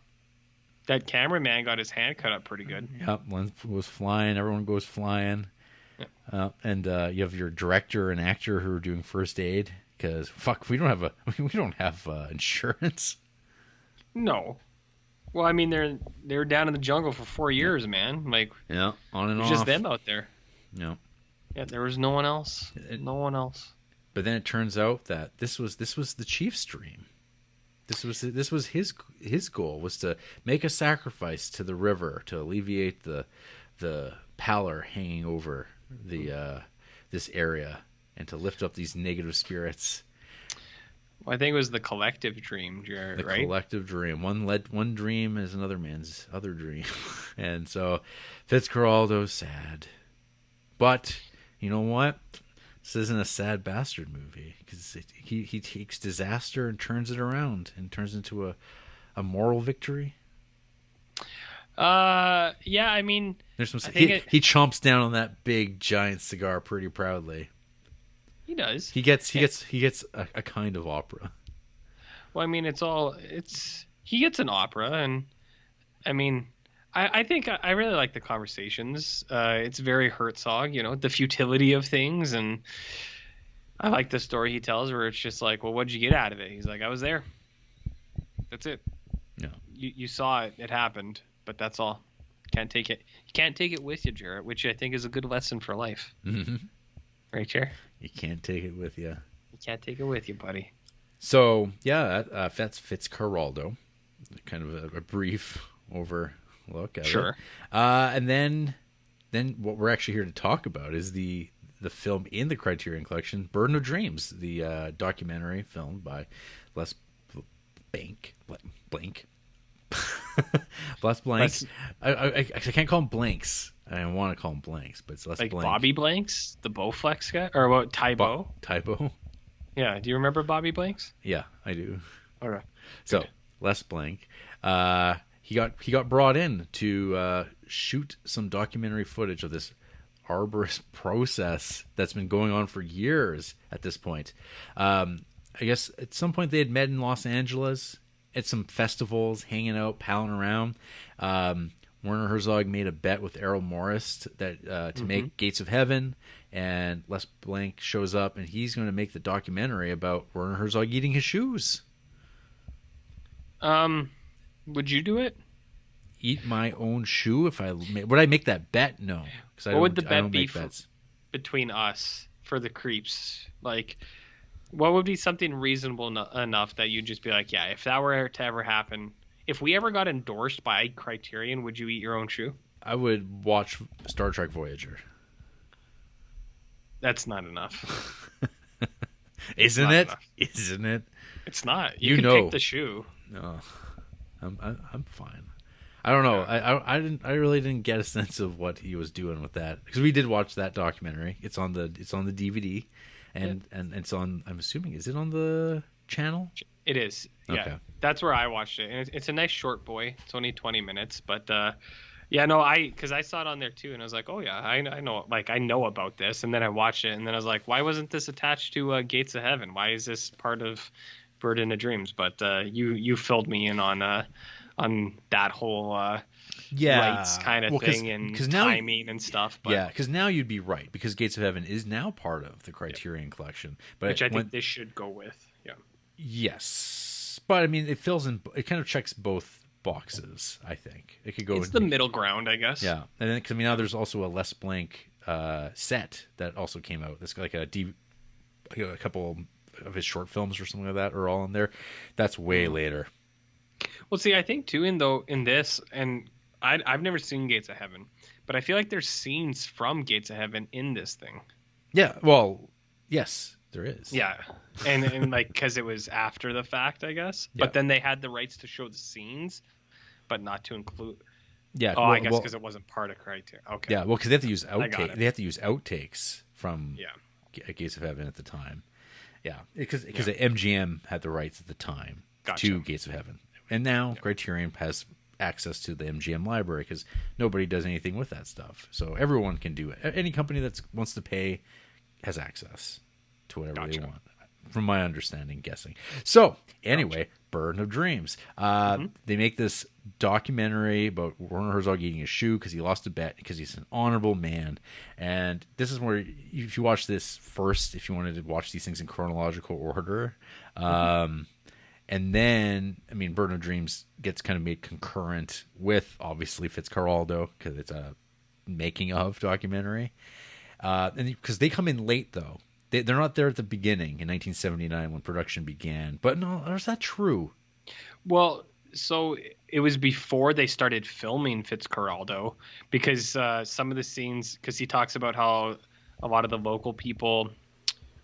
That cameraman got his hand cut up pretty good. Yep, one goes flying. Everyone goes flying. Yeah. And you have your director and actor who are doing first aid because we don't have insurance. No. Well, I mean they're down in the jungle for 4 years, man. Like yeah, on and off. Just them out there. Yeah. Yeah, there was no one else. No one else. But then it turns out that this was the Chief's dream. This was his goal, was to make a sacrifice to the river to alleviate the pallor hanging over this area and to lift up these negative spirits. Well, I think it was the collective dream, Jarrett, the right? Collective dream. One dream is another man's other dream. And so Fitzcarraldo's sad. But you know what? This isn't a sad bastard movie because he takes disaster and turns it around and turns into a moral victory. Yeah, I mean, there's some. He chomps down on that big giant cigar pretty proudly. He does. He gets a kind of opera. Well, I mean, he gets an opera, and I mean, I think I really like the conversations. It's very Herzog, the futility of things, and I like the story he tells where it's just like, well, what'd you get out of it? He's like, I was there. That's it. Yeah. You saw it. It happened, but that's all. Can't take it. You can't take it with you, Jarrett, which I think is a good lesson for life. Mm-hmm. Right, Jarrett? You can't take it with you. You can't take it with you, buddy. So, yeah, that's Fitzcarraldo. Kind of a brief overlook at it. And then what we're actually here to talk about is the film in the Criterion Collection, Burden of Dreams, the documentary filmed by Les Blank. Les Blank. I can't call him Blanks. I want to call them blanks, but it's less like blank. Bobby Blanks, the Bowflex guy, or what? Tybo. Typo. Yeah. Do you remember Bobby Blanks? Yeah, I do. Okay. So Good. Les Blank, he got brought in to shoot some documentary footage of this arborist process that's been going on for years at this point. I guess at some point they had met in Los Angeles at some festivals, hanging out, palling around. Werner Herzog made a bet with Errol Morris that to make Gates of Heaven, and Les Blank shows up, and he's going to make the documentary about Werner Herzog eating his shoes. Would you do it? Eat my own shoe? Would I make that bet? No, because What would the bet be bets. between us for the Creeps? Like, what would be something reasonable enough that you'd just be like, yeah, if that were to ever happen, if we ever got endorsed by Criterion, would you eat your own shoe? I would watch Star Trek Voyager. That's not enough. Isn't not it? enough. Isn't it? It's not. You can know. pick the shoe. No, I'm fine. I don't know. I really didn't get a sense of what he was doing with that, because we did watch that documentary. It's on the DVD, and it's on. I'm assuming, is it on the channel? It is. Yeah, Okay. That's where I watched it, and it's a nice short boy. It's only 20 minutes, but because I saw it on there too, and I was like, oh yeah, I know, like I know about this, and then I watched it, and then I was like, why wasn't this attached to Gates of Heaven? Why is this part of Burden of Dreams? But you filled me in on that whole rights kind of thing and timing and stuff. But, yeah, because now you'd be right, because Gates of Heaven is now part of the Criterion Collection, but which I think this should go with. Yeah. Yes, but I mean, it kind of checks both boxes. I think it could go. It's the middle ground, I guess. Yeah, and then because now there's also a Les Blank set that also came out. It's like a couple of his short films or something like that are all in there. That's way later. Well, see, I think too in this, and I've never seen Gates of Heaven, but I feel like there's scenes from Gates of Heaven in this thing. Yeah, well, yes, there is. Yeah, and like because it was after the fact, I guess. Yeah. But then they had the rights to show the scenes, but not to include. Yeah. Oh, I guess because it wasn't part of Criterion. Okay. Yeah, well, because they have to use it. They have to use outtakes from Yeah. Gates of Heaven at the time. Yeah, because the MGM had the rights at the time to Gates of Heaven, and now Criterion has access to the MGM library because nobody does anything with that stuff. So everyone can do it. Any company that wants to pay has access to whatever they want, from my understanding, guessing. So anyway, Burden of Dreams. They make this documentary about Werner Herzog eating a shoe because he lost a bet, because he's an honorable man. And this is where, if you watch this first, if you wanted to watch these things in chronological order, and then, I mean, Burden of Dreams gets kind of made concurrent with, obviously, Fitzcarraldo, because it's a making of documentary. And because they come in late, though. They're not there at the beginning in 1979 when production began. But no, is that true? Well, so it was before they started filming Fitzcarraldo, because some of the scenes, because he talks about how a lot of the local people,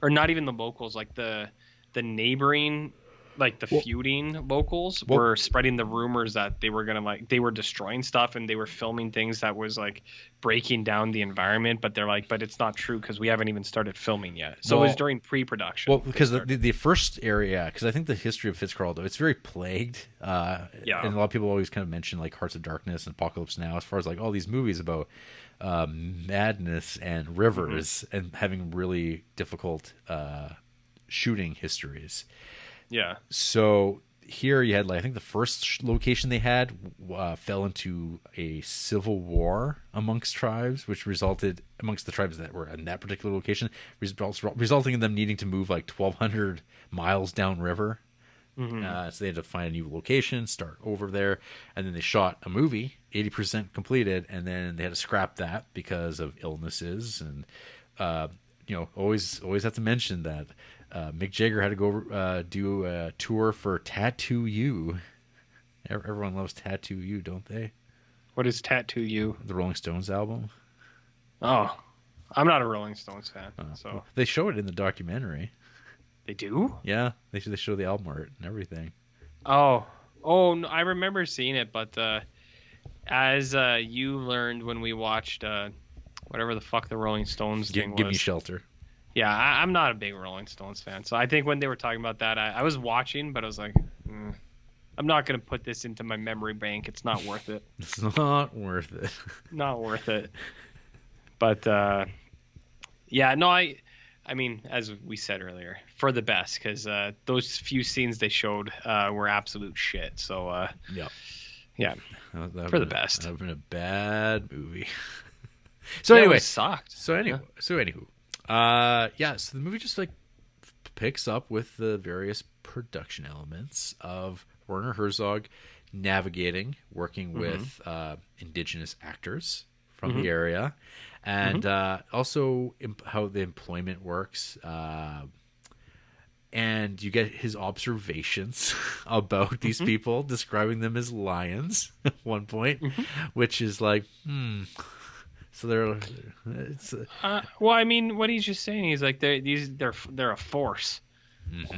or not even the locals, like the neighboring, like the feuding locals were spreading the rumors that they were gonna they were destroying stuff and they were filming things that was like breaking down the environment, but they're like, but it's not true because we haven't even started filming yet. So it was during pre-production. Well, because the first area, because I think the history of Fitzcarraldo, it's very plagued. And a lot of people always kind of mention like Hearts of Darkness and Apocalypse Now, as far as like all these movies about madness and rivers and having really difficult shooting histories. Yeah. So here you had, like, I think the first location they had fell into a civil war amongst tribes, which resulted amongst the tribes that were in that particular location, resulting in them needing to move like 1,200 miles downriver. So they had to find a new location, start over there, and then they shot a movie, 80% completed, and then they had to scrap that because of illnesses. And always have to mention that Mick Jagger had to go do a tour for Tattoo You. Everyone loves Tattoo You, don't they? What is Tattoo You? The Rolling Stones album. Oh, I'm not a Rolling Stones fan. So they show it in the documentary. They do? Yeah, they show the album art and everything. Oh, no, I remember seeing it, but As you learned when we watched whatever the fuck the Rolling Stones thing Give me was. shelter. Yeah, I'm not a big Rolling Stones fan, so I think when they were talking about that, I was watching, but I was like, I'm not gonna put this into my memory bank. It's not worth it. It's not worth it. Not worth it. But yeah, no, I mean, as we said earlier, for the best, because those few scenes they showed were absolute shit. So Yeah. yeah, for the best. That would have been a bad movie. So anyway, it sucked. So anywho, so the movie just like picks up with the various production elements of Werner Herzog navigating, working with indigenous actors from the area, and also how the employment works. And you get his observations about these people, describing them as lions at one point, which is like, So well, I mean, what he's just saying, he's like they're a force,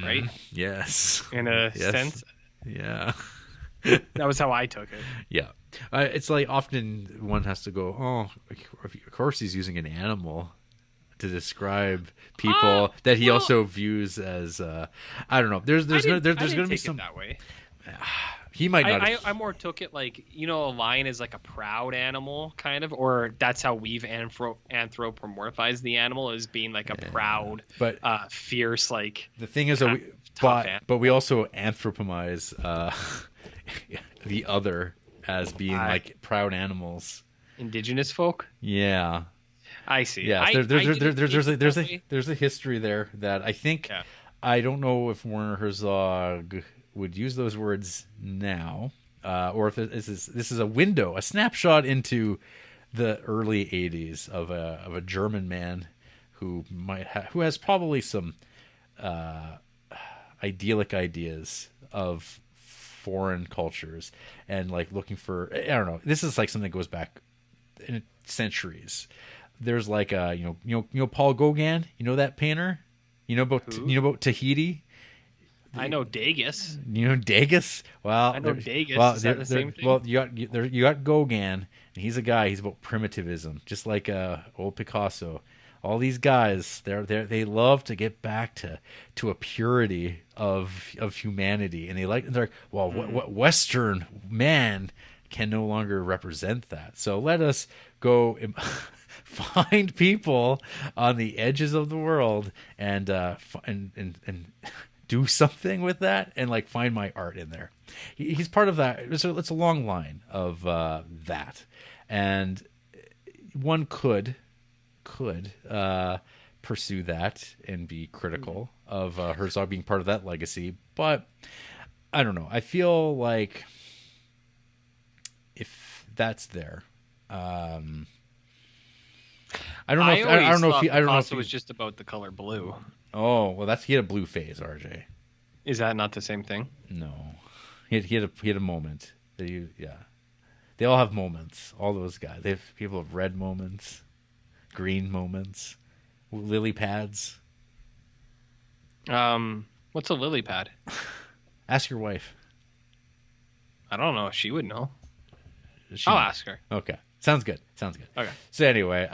right? Yes. In a sense. Yeah. That was how I took it. Yeah. It's like often one has to go, oh, of course he's using an animal to describe people that he also views as I don't know. There's going to be some that way. He might not. I more took it like, a lion is like a proud animal, kind of, or that's how we've anthropomorphized the animal as being like a proud, but fierce, like. The thing is, but we also anthropomorphize the other as being like proud animals. Indigenous folk. Yeah. I see. Yeah, there's a history there that I think I don't know if Werner Herzog would use those words now, or if this is a window, a snapshot into the early '80s of a German man who who has probably some idyllic ideas of foreign cultures and like looking for, I don't know. This is like something that goes back in centuries. There's like Paul Gauguin, that painter, about Tahiti. I know Degas. You know Degas? Well, I know Degas. Well, is that the same thing? Well, you got Gauguin, and he's a guy. He's about primitivism, just like old Picasso. All these guys, they love to get back to a purity of humanity, and they're like, well, what Western man can no longer represent that. So let us go find people on the edges of the world and do something with that, and like find my art in there. He's part of that. It's a long line of that, and one could pursue that and be critical of Herzog being part of that legacy, but I don't know. I feel like if that's there, I don't know. I don't know if it was just about the color blue. Oh well, he had a blue phase, RJ. Is that not the same thing? No, he had a moment. They all have moments. All those guys. People have red moments, green moments, lily pads. What's a lily pad? Ask your wife. I don't know. She would know. I'll ask her. Okay. Sounds good. Okay. So anyway,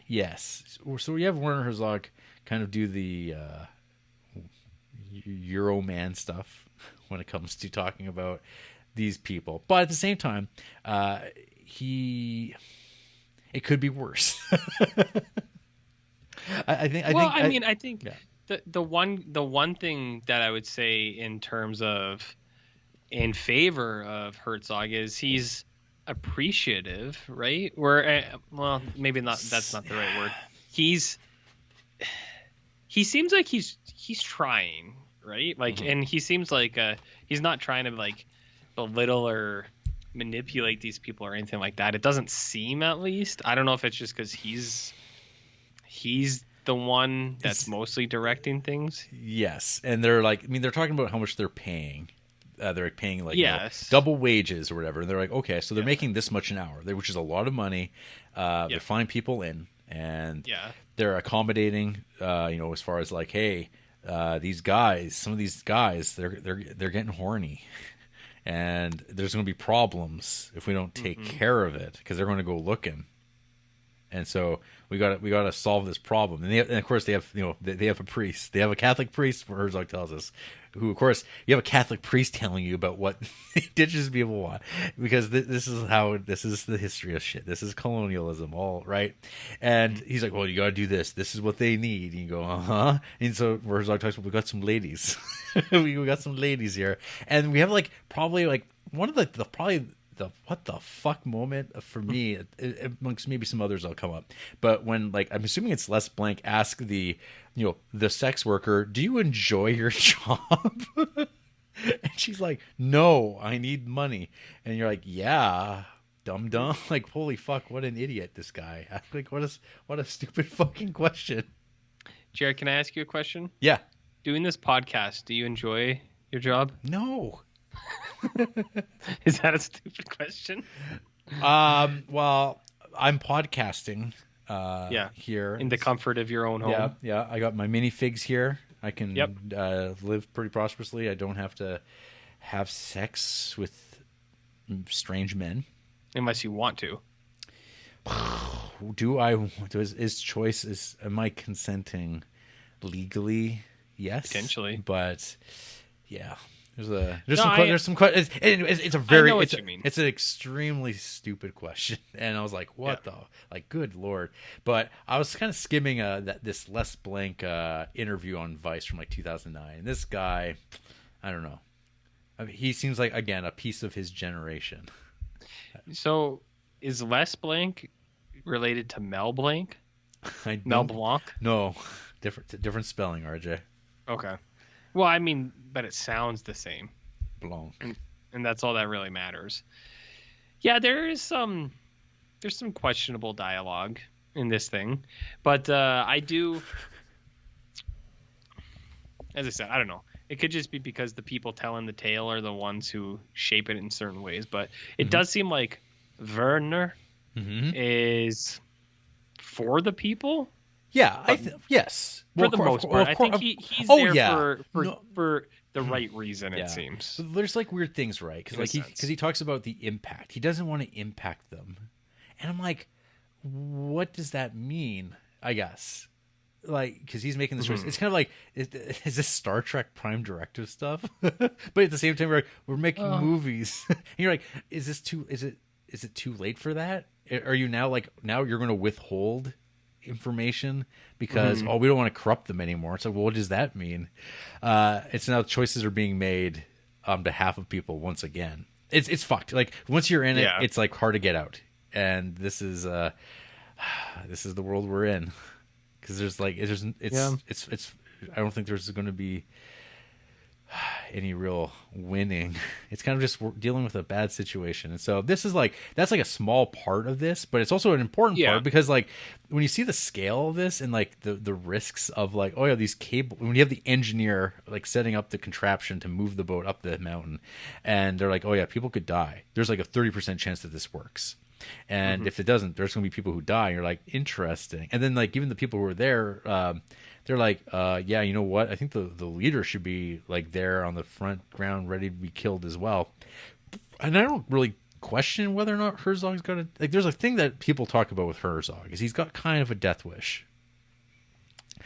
yes. So we have Werner Herzog kind of do the Euro man stuff when it comes to talking about these people, but at the same time, it could be worse. I think the one thing that I would say in terms of in favor of Herzog is he's appreciative, right? Well, maybe not. That's not the right word. He seems like he's trying, right? Like, and he seems like he's not trying to like belittle or manipulate these people or anything like that. It doesn't seem, at least. I don't know if it's just because he's the one that's mostly directing things. Yes, and they're talking about how much they're paying. They're paying like double wages or whatever. And they're like, okay, so they're making this much an hour, which is a lot of money. They're flying people in, and they're accommodating. As far as like, hey, some of these guys, they're getting horny, and there's going to be problems if we don't take care of it because they're going to go looking. And so we got to solve this problem. And of course they have they have a priest. They have a Catholic priest. Herzog tells us, who of course you have a Catholic priest telling you about what indigenous people want, because this is the history of shit. This is colonialism, all right. And he's like, well, you got to do this. This is what they need. And you go, And so Herzog talks about, we got some ladies. we got some ladies here, and we have probably one of the what the fuck moment for me, amongst maybe some others that'll come up, but when I'm assuming it's Les Blank ask the sex worker, do you enjoy your job? And she's like, no, I need money. And you're like, yeah, dumb, holy fuck, what an idiot this guy. What a stupid fucking question. Jarrett, can I ask you a question? Yeah. Doing this podcast, do you enjoy your job? No. Is that a stupid question? Well, I'm podcasting here in the comfort of your own home. Yeah. I got my minifigs here. I can live pretty prosperously. I don't have to have sex with strange men unless you want to. Do I? Am I consenting legally? Yes, potentially, but yeah. There's some questions. It's a very it's an extremely stupid question, and I was like, what the good lord. But I was kind of skimming this Les Blank interview on Vice from 2009. This guy, I don't know. I mean, he seems like, again, a piece of his generation. So is Les Blank related to Mel Blanc? Mel Blanc? No, different spelling, RJ. Okay. Well, I mean, but it sounds the same. Blanc. And that's all that really matters. Yeah, there's some questionable dialogue in this thing. But I do, as I said, I don't know. It could just be because the people telling the tale are the ones who shape it in certain ways. But it does seem like Werner is for the people. Yeah, yes. For the most part, I think he's there for the right reason. It seems there's weird things, right? Because he talks about the impact. He doesn't want to impact them, and I'm like, what does that mean? I guess because he's making this choice. It's kind of like, is this Star Trek Prime Directive stuff? But at the same time, we're making movies, and you're like, is it too late for that? Are you now you're going to withhold information because we don't want to corrupt them anymore? It's like, well, what does that mean? It's now choices are being made on behalf of people once again. It's fucked. Once you're in it, it's hard to get out. And this is the world we're in, because it's I don't think there's going to be any real winning. It's kind of just dealing with a bad situation. And so this is that's a small part of this, but it's also an important part, because when you see the scale of this and the risks of these cable, when you have the engineer setting up the contraption to move the boat up the mountain, and they're people could die. There's a 30% chance that this works. And if it doesn't, there's going to be people who die. And you're interesting. And then even the people who are there, they're yeah, you know what? I think the leader should be there on the front ground, ready to be killed as well. And I don't really question whether or not Herzog's got a there's a thing that people talk about with Herzog is he's got kind of a death wish.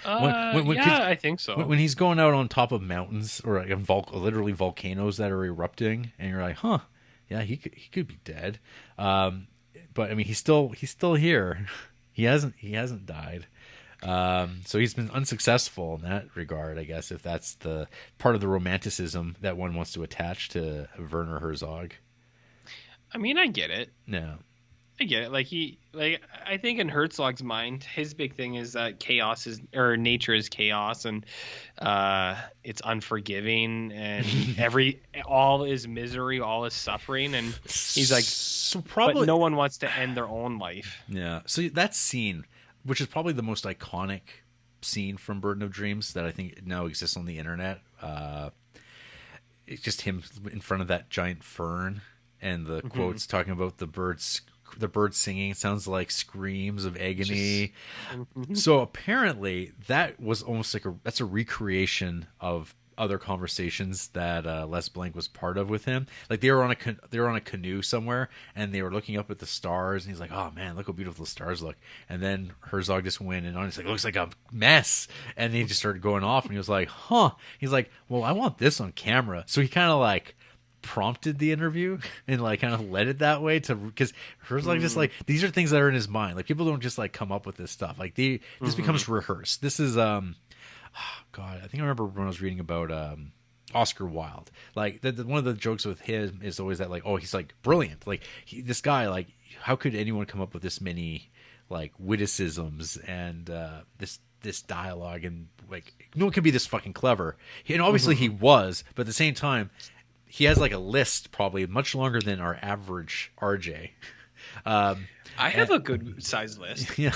I think so. When he's going out on top of mountains or literally volcanoes that are erupting, and you're like, huh, yeah, he could be dead. But I mean, he's still here. He hasn't died. So he's been unsuccessful in that regard, I guess, if that's the part of the romanticism that one wants to attach to Werner Herzog. I mean, I get it. No. I get it. I think in Herzog's mind, his big thing is that nature is chaos, and it's unforgiving, and all is misery, all is suffering, and he's but no one wants to end their own life. Yeah. So that scene, which is probably the most iconic scene from Burden of Dreams that I think now exists on the internet. It's just him in front of that giant fern, and the quotes talking about the birds singing. It sounds like screams of agony. So apparently that was almost that's a recreation of other conversations that Les Blank was part of with him. Like they were on a canoe somewhere, and they were looking up at the stars, and he's like, "Oh man, look how beautiful the stars look." And then Herzog just went in on. He's like, "It looks like a mess," and he just started going off, and he was like, "Huh?" He's like, "Well, I want this on camera." So he kind of like prompted the interview and like kind of led it that way because Herzog just like these are things that are in his mind. Like people don't just like come up with this stuff. Like this becomes rehearsed. This is God, I think I remember when I was reading about Oscar Wilde. Like one of the jokes with him is always that like, oh, he's like brilliant. Like this guy, like how could anyone come up with this many like witticisms and this dialogue, and like no one can be this fucking clever. And obviously he was, but at the same time, he has like a list probably much longer than our average RJ. I have a good size list. Yeah.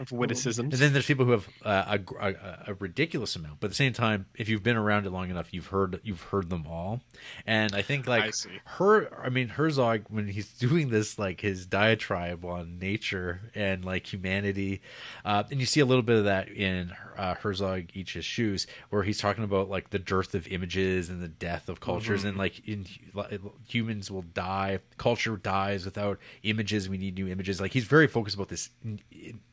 Of witticisms. And then there's people who have a ridiculous amount, but at the same time, if you've been around it long enough, you've heard them all. And I think like Herzog, when he's doing this, like his diatribe on nature and like humanity, and you see a little bit of that in Herzog Eats His Shoes, where he's talking about like the dearth of images and the death of cultures, and like humans will die, culture dies without images. We need new images. Like he's very focused about this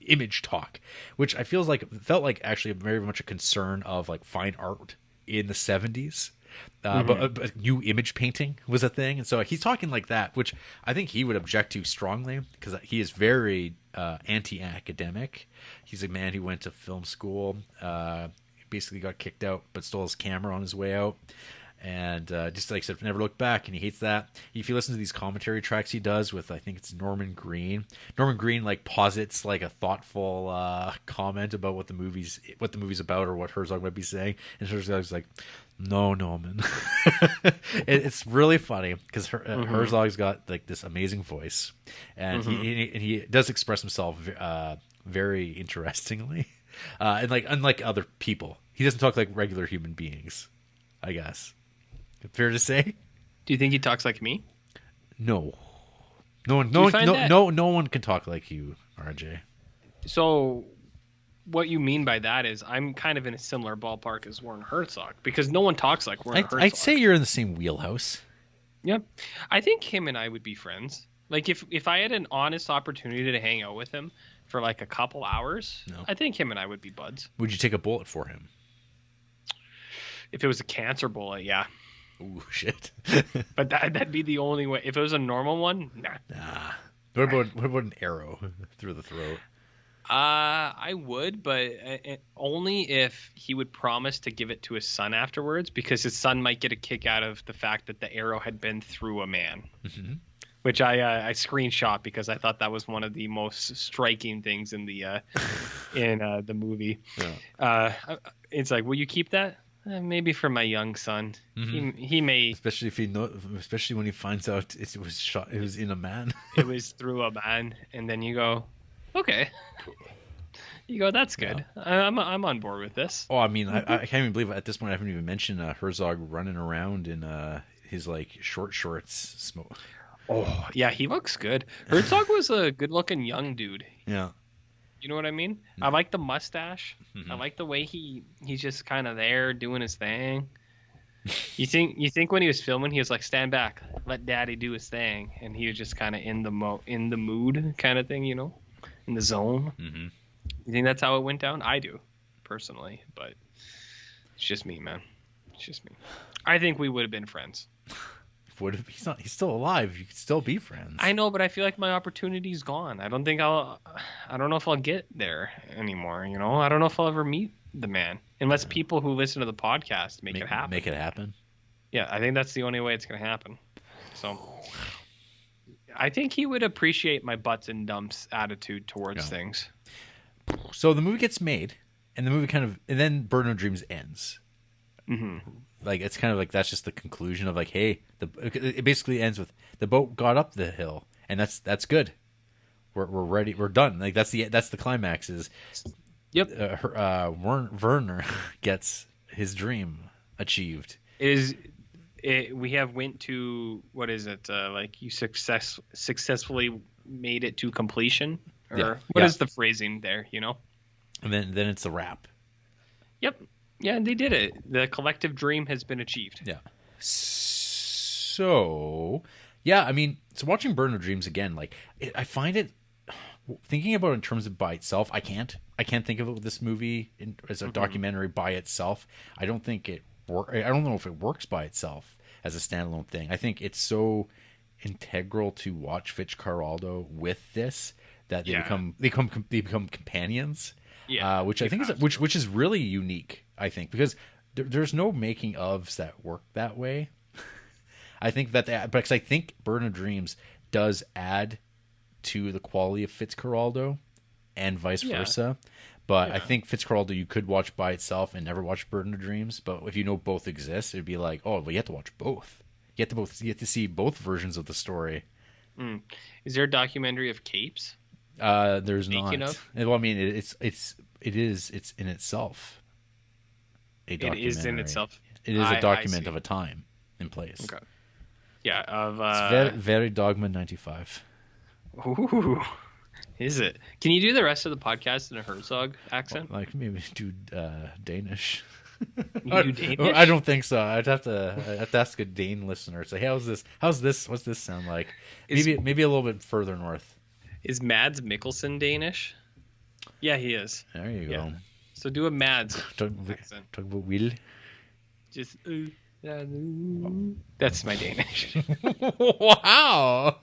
image talk, which I felt like actually very much a concern of like fine art in the 70s. But new image painting was a thing, and so he's talking like that, which I think he would object to strongly because he is very anti-academic. He's a man who went to film school, basically got kicked out, but stole his camera on his way out. And just like I said, never looked back, and he hates that. If you listen to these commentary tracks he does with, I think it's Norman Green like posits like a thoughtful comment about what the movie's about or what Herzog might be saying, and Herzog's like, "No, Norman." It's really funny because Herzog's got like this amazing voice, and he does express himself very interestingly, and like unlike other people, he doesn't talk like regular human beings, I guess. Fair to say? Do you think he talks like me? No one can talk like you, RJ. So what you mean by that is I'm kind of in a similar ballpark as Werner Herzog, because no one talks like Werner Herzog. I'd say you're in the same wheelhouse. Yeah. I think him and I would be friends. Like if I had an honest opportunity to hang out with him for like a couple hours, I think him and I would be buds. Would you take a bullet for him? If it was a cancer bullet, yeah. Ooh, shit. But that'd be the only way. If it was a normal one, nah. What about an arrow through the throat? I would, but only if he would promise to give it to his son afterwards, because his son might get a kick out of the fact that the arrow had been through a man. Mm-hmm. Which I screenshot because I thought that was one of the most striking things in the the movie. Yeah. It's like, will you keep that? Maybe for my young son. Mm-hmm. He may, especially when he finds out it was shot. It was in a man. It was through a man, and then you go, okay. You go, that's good. Yeah. I'm on board with this. Oh, I mean, I can't even believe at this point I haven't even mentioned Herzog running around in his like short shorts. Smoke. Oh yeah, he looks good. Herzog was a good-looking young dude. Yeah. You know what I mean? I like the mustache. Mm-hmm. I like the way he's just kind of there doing his thing. You think when he was filming, he was like, "Stand back, let Daddy do his thing," and he was just kind of in the mood kind of thing, you know, in the zone. Mm-hmm. You think that's how it went down? I do, personally, but it's just me, man. It's just me. I think we would have been friends. He's still alive. You could still be friends. I know, but I feel like my opportunity's gone. I don't know if I'll get there anymore. You know, I don't know if I'll ever meet the man, unless people who listen to the podcast make it happen. Make it happen. Yeah, I think that's the only way it's going to happen. So, I think he would appreciate my butts and dumps attitude towards things. So the movie gets made, and and then Burden of Dreams ends. Mm-hmm. Like it's kind of like that's just the conclusion of like, hey, it basically ends with the boat got up the hill, and that's good. We're ready. We're done. Like that's the climax. Is yep. Werner gets his dream achieved. We have went to what is it? Like you successfully made it to completion, or what is the phrasing there? You know. And then it's a wrap. Yep. Yeah, they did it. The collective dream has been achieved. Yeah. So, yeah, I mean, so watching Burden of Dreams again, like I find it thinking about it in terms of by itself. I can't think of this movie as a documentary by itself. I don't think it I don't know if it works by itself as a standalone thing. I think it's so integral to watch Fitzcarraldo with this that they become companions. Yeah, which I think is which is really unique. I think because there's no making ofs that work that way. I think that because I think Burden of Dreams does add to the quality of Fitzcarraldo and vice versa. But I think Fitzcarraldo you could watch by itself and never watch Burden of Dreams. But if you know both exist, it'd be like, oh, well, you have to watch both. You have to see both versions of the story. Is there a documentary of Capes? There's Speaking not. of? Well, I mean, it's in itself a documentary. It is in itself. It is a document of a time and place. Okay. Yeah, of It's very, very Dogma 95. Ooh, is it? Can you do the rest of the podcast in a Herzog accent? Like maybe do Danish. You do Danish? I don't think so. I'd have to ask a Dane listener. Say, hey, how's this? What's this sound like? Maybe a little bit further north. Is Mads Mikkelsen Danish? Yeah, he is. There you go. So do a Mads accent. Talk about Will. Just that's my Danish. Wow.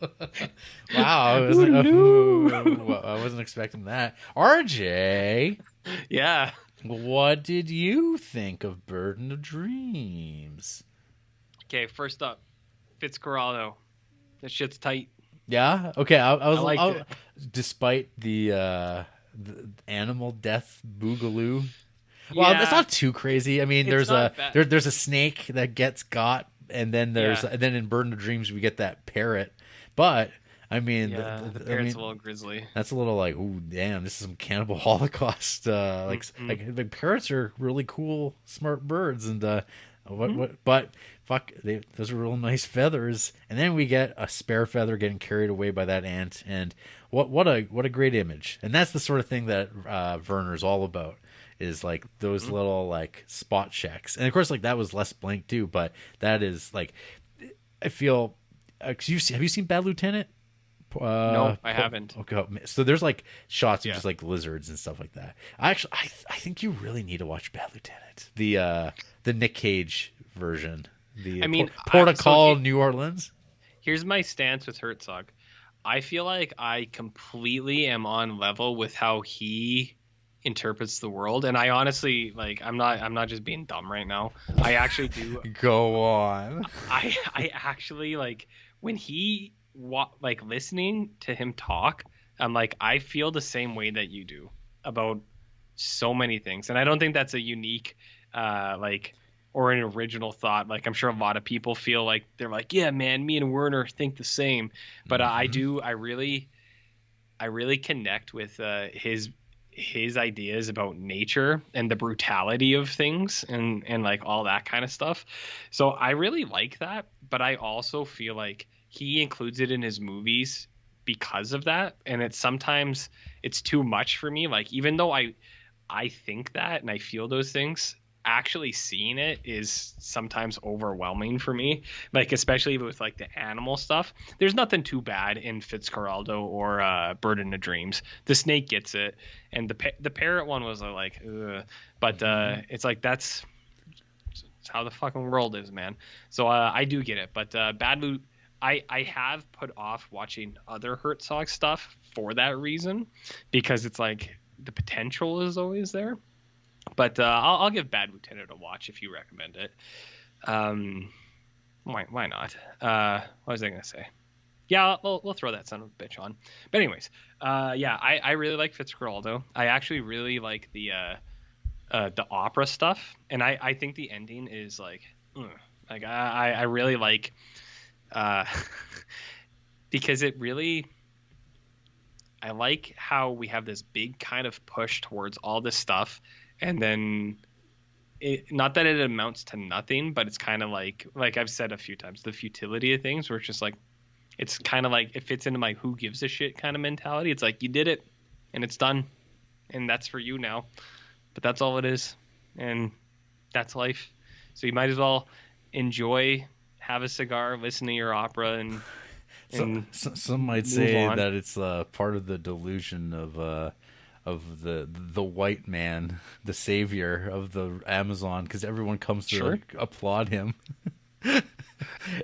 Wow. I wasn't expecting that. RJ. Yeah. What did you think of Burden of Dreams? Okay, first up, Fitzcarraldo. That shit's tight. Yeah. Okay. I liked it. Despite the animal death boogaloo. Well, it's not too crazy. I mean, there's a snake that gets got, and then then in Burden of Dreams we get that parrot. But I mean, the parrot's a little grisly. That's a little like, ooh, damn, this is some cannibal Holocaust. Like parrots are really cool, smart birds, and but fuck, those are real nice feathers. And then we get a spare feather getting carried away by that ant, and what a great image. And that's the sort of thing that Werner's all about. Is like those little like spot checks, and of course like that was Les Blank too. But that is like, I feel. Have you seen Bad Lieutenant? No, I haven't. Okay, so there's like shots of just like lizards and stuff like that. I think you really need to watch Bad Lieutenant, the Nick Cage version. Port of Call, New Orleans. Here's my stance with Herzog. I feel like I completely am on level with how he interprets the world, and I honestly I'm not just being dumb right now. I actually do. Go on. I actually when he listening to him talk, I'm like, I feel the same way that you do about so many things, and I don't think that's a unique or an original thought. Like, I'm sure a lot of people feel like they're like, yeah, man, me and Werner think the same, but I really connect with his ideas about nature and the brutality of things and like all that kind of stuff. So I really like that, but I also feel like he includes it in his movies because of that, and sometimes it's too much for me. Like, even though I think that and I feel those things, actually seeing it is sometimes overwhelming for me, like especially with like the animal stuff. There's nothing too bad in Fitzcarraldo or Burden of Dreams. The snake gets it, and the parrot one was like ugh. But it's like that's how the fucking world is, man. So I do get it, but I have put off watching other Herzog stuff for that reason, because it's like the potential is always there. But I'll give Bad Lieutenant a watch if you recommend it. Why not? What was I going to say? Yeah, we'll throw that son of a bitch on. But anyways, I really like Fitzcarraldo. I actually really like the opera stuff, and I think the ending is I really like because it really. I like how we have this big kind of push towards all this stuff. And then, not that it amounts to nothing, but it's kind of like I've said a few times, the futility of things, where it's just like, it's kind of like it fits into my who gives a shit kind of mentality. It's like, you did it, and it's done, and that's for you now. But that's all it is. And That's life. So you might as well enjoy, have a cigar, listen to your opera, and Some might move say on. that it's part of the delusion of the white man, the savior of the Amazon, because everyone comes to Sure. applaud him.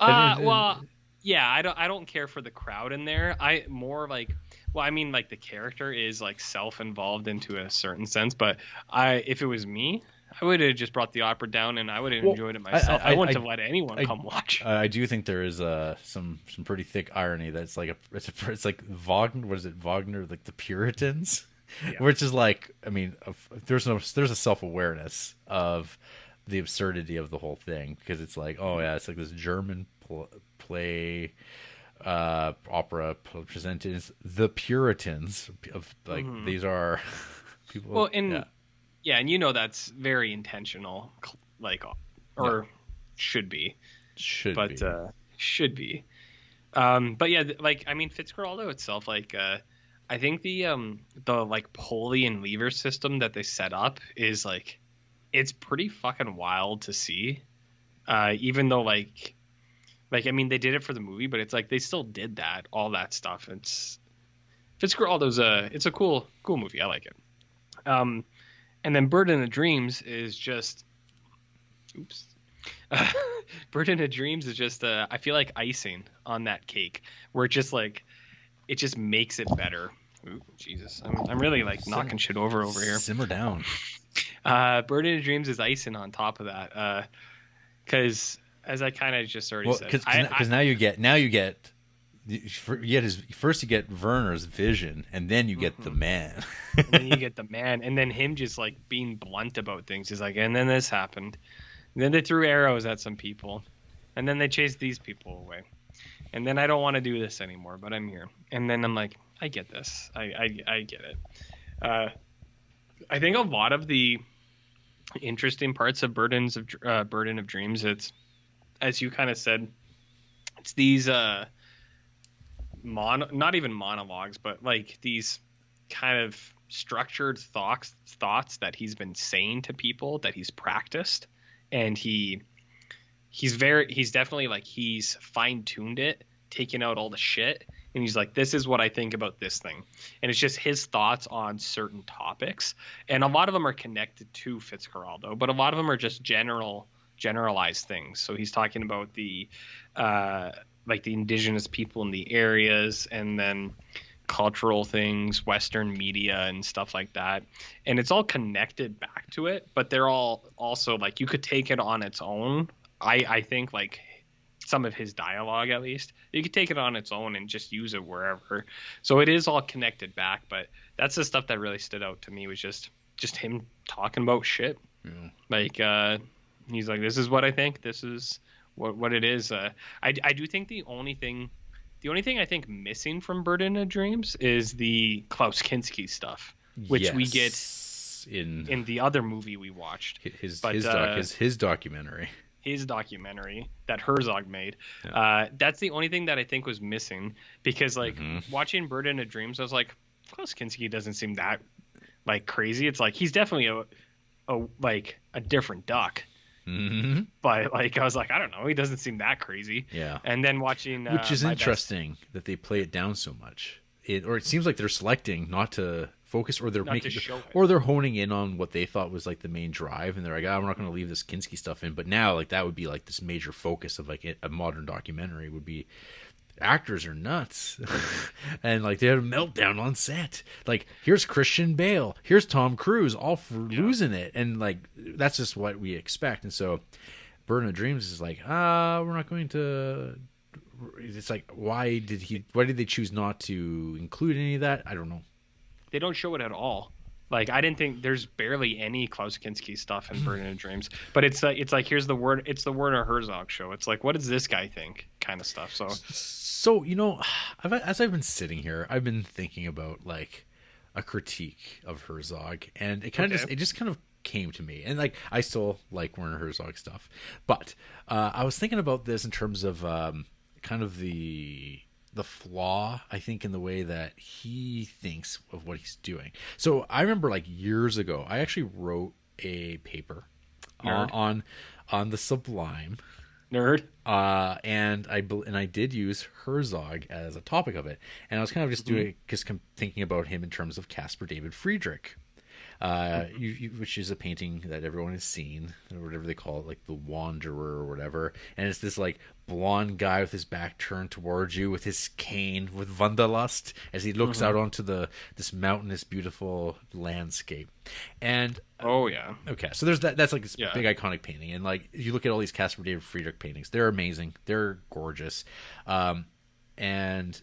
Well, yeah, I don't care for the crowd in there. I more like, well, I mean, like the character is like self-involved into a certain sense, but if it was me, I would have just brought the opera down and I would have Well, enjoyed it myself. I wouldn't have let anyone I, come watch. I do think there is some pretty thick irony that's like it's like Wagner. What is it, Wagner? Like the Puritans, Yeah. which is like, I mean, there's a self-awareness of the absurdity of the whole thing, because it's like, oh yeah, it's like this German play opera presented as the Puritans of like these are people. Well, and yeah, yeah, and you know that's very intentional, like, or should be, should but be. should be. But yeah, like I mean, Fitzcarraldo itself, like I think the like pulley and lever system that they set up is like it's pretty fucking wild to see. Even though like I mean they did it for the movie, but it's like they still did all that stuff. It's Fitzcarraldo's it's a cool movie. I like it. And then Bird in the Dreams is just oops. Bird in the Dreams is just I feel like icing on that cake, where it just like it just makes it better. Ooh, Jesus, I'm really like knocking shit over here. Simmer down. Bird in the Dreams is icing on top of that, because as I kind of just already said, because now you get first you get Werner's vision, and then you get the man. and then you get the man, and then him just like being blunt about things. He's like, and then this happened, and then they threw arrows at some people, and then they chased these people away, and then I don't want to do this anymore, but I'm here, and then I'm like, I get this, I get it. I think a lot of the interesting parts of Burden of Dreams, it's as you kind of said, it's these not even monologues, but like these kind of structured thoughts that he's been saying to people that he's practiced, and he's definitely like he's fine-tuned it, taking out all the shit, and he's like, this is what I think about this thing, and it's just his thoughts on certain topics, and a lot of them are connected to Fitzcarraldo, but a lot of them are just generalized things. So he's talking about the like the indigenous people in the areas, and then cultural things, Western media and stuff like that. And it's all connected back to it, but they're all also like, you could take it on its own. I think like some of his dialogue, at least, you could take it on its own and just use it wherever. So it is all connected back, but that's the stuff that really stood out to me, was just him talking about shit. Yeah. Like, he's like, this is what I think. This is what it is. I do think the only thing I think missing from Burden of Dreams is the Klaus Kinski stuff, which we get in the other movie we watched. His documentary. His documentary that Herzog made. Yeah. That's the only thing that I think was missing, because like watching Burden of Dreams, I was like, Klaus Kinski doesn't seem that like crazy. It's like he's definitely a different duck. Mm-hmm. But like I was like, I don't know, he doesn't seem that crazy. Yeah. And then watching, which is interesting that they play it down so much. It seems like they're selecting not to focus, or they're they're honing in on what they thought was like the main drive, and they're like, we're not going to leave this Kinski stuff in. But now, like, that would be like this major focus of like a modern documentary would be. Actors are nuts. And like they had a meltdown on set. Like, here's Christian Bale, here's Tom Cruise, all for losing it, and like that's just what we expect. And so Burden of Dreams is like, we're not going to. It's like, why did they choose not to include any of that? I don't know. They don't show it at all. Like, I didn't think there's barely any Klaus Kinski stuff in Burden of Dreams, but it's like it's the Werner Herzog show. It's like, what does this guy think, kind of stuff. So you know, as I've been sitting here, I've been thinking about like a critique of Herzog, and it kind of just kind of came to me. And like, I still like Werner Herzog stuff, but I was thinking about this in terms of kind of the flaw, I think, in the way that he thinks of what he's doing. So I remember like years ago, I actually wrote a paper Nerd. on the Sublime. Nerd. And I did use Herzog as a topic of it, and I was kind of just thinking about him in terms of Caspar David Friedrich, which is a painting that everyone has seen, or whatever they call it, like the Wanderer or whatever. And it's this like blonde guy with his back turned towards you with his cane with Wanderlust as he looks out onto this mountainous, beautiful landscape. And okay, so there's that's like this big iconic painting, and like you look at all these Caspar David Friedrich paintings, they're amazing, they're gorgeous, and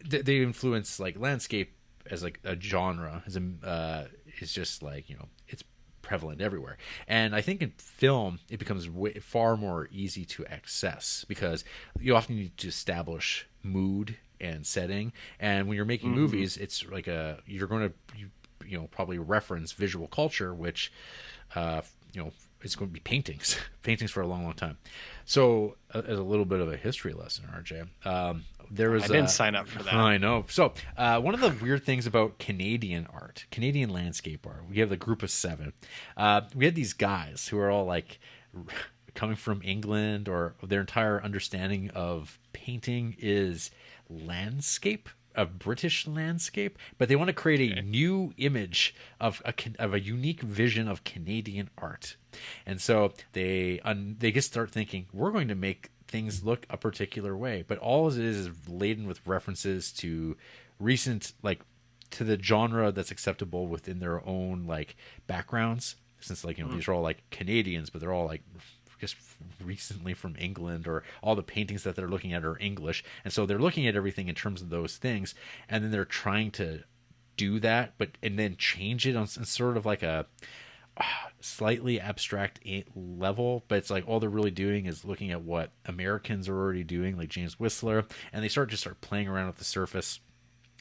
they influence like landscape as like a genre, is just like, you know, it's prevalent everywhere. And I think in film it becomes far more easy to access because you often need to establish mood and setting, and when you're making movies, it's like you're going to probably reference visual culture, which it's going to be paintings for a long time. So as a little bit of a history lesson, RJ, I didn't sign up for that. I know. So one of the weird things about Canadian art, Canadian landscape art, we have the group of 7. We had these guys who are all like coming from England, or their entire understanding of painting is landscape, a British landscape, but they want to create a new image of a unique vision of Canadian art. And so they just start thinking, we're going to make things look a particular way, but all it is laden with references to recent, like, to the genre that's acceptable within their own like backgrounds, since like, you know, these are all like Canadians, but they're all like just recently from England, or all the paintings that they're looking at are English, and so they're looking at everything in terms of those things, and then they're trying to do that, and then change it on sort of like a slightly abstract level, but it's like all they're really doing is looking at what Americans are already doing, like James Whistler, and they start playing around with the surface.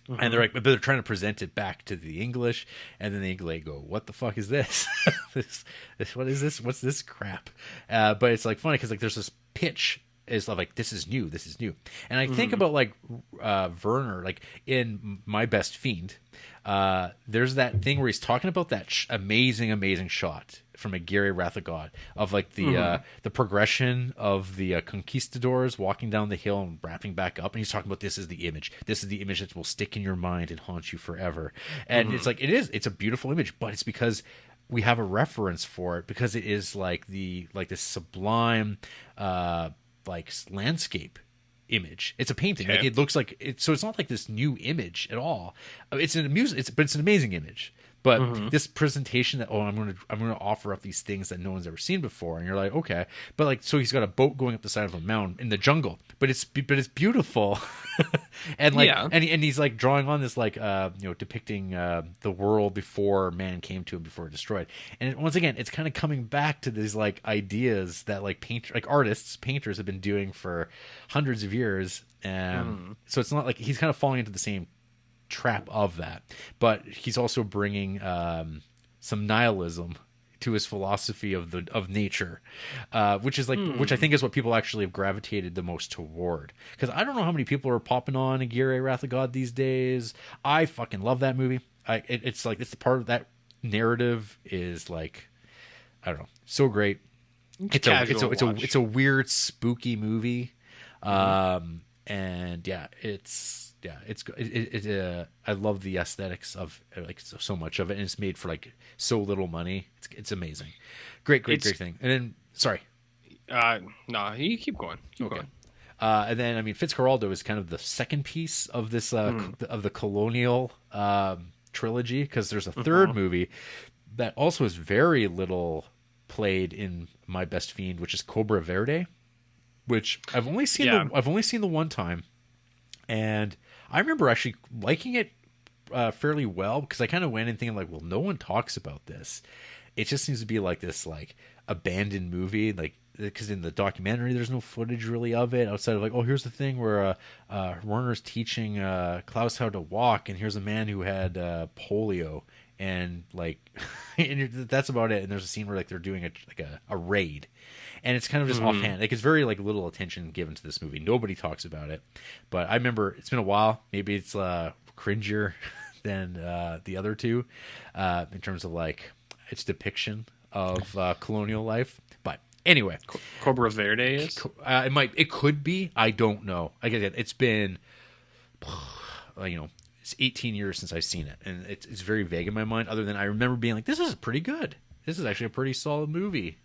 And they're like, but they're trying to present it back to the English, and then the English go, "What the fuck is this? What is this? What's this crap?" But it's like funny because like there's this pitch is like, this is new, and I think about like Werner, like in My Best Fiend. There's that thing where he's talking about that amazing shot from a Gary Wrath of God of like the progression of the conquistadors walking down the hill and wrapping back up, and he's talking about this is the image that will stick in your mind and haunt you forever. And it's like it's a beautiful image, but it's because we have a reference for it, because it is like this sublime like landscape image. It's a painting. Like it looks like it, so it's not like this new image at all. It's an amazing image. But this presentation that I'm going to offer up these things that no one's ever seen before, and you're like, okay, but like, so he's got a boat going up the side of a mountain in the jungle, but it's beautiful, and like and he's like drawing on this like depicting the world before man came to him, before it destroyed. And once again, it's kind of coming back to these like ideas that like painters have been doing for hundreds of years, and so it's not like he's kind of falling into the same trap of that, but he's also bringing some nihilism to his philosophy of nature, which is like which I think is what people actually have gravitated the most toward, because I don't know how many people are popping on Aguirre Wrath of God these days. I fucking love that movie. It's like, it's the part of that narrative is like, I don't know, so great. It's a weird, spooky movie, and I love the aesthetics of like so much of it, and it's made for like so little money. It's amazing, great thing. And then sorry, no, you keep going. Keep going. And then I mean, Fitzcarraldo is kind of the second piece of this of the colonial trilogy, because there's a third movie that also is very little played in My Best Fiend, which is Cobra Verde, which I've only seen the one time. And I remember actually liking it fairly well, because I kind of went in thinking like, well, no one talks about this. It just seems to be like this like abandoned movie, like, because in the documentary there's no footage really of it outside of like, oh, here's the thing where Werner's teaching Klaus how to walk, and here's a man who had polio, and like and that's about it. And there's a scene where like they're doing a raid. And it's kind of just offhand. Like, it's very like little attention given to this movie. Nobody talks about it. But I remember, it's been a while. Maybe it's cringier than the other two in terms of like its depiction of colonial life. But anyway, Cobra Verde is. It could be. I don't know. Like I said, it's been it's 18 years since I've seen it, and it's very vague in my mind. Other than I remember being like, this is pretty good. This is actually a pretty solid movie.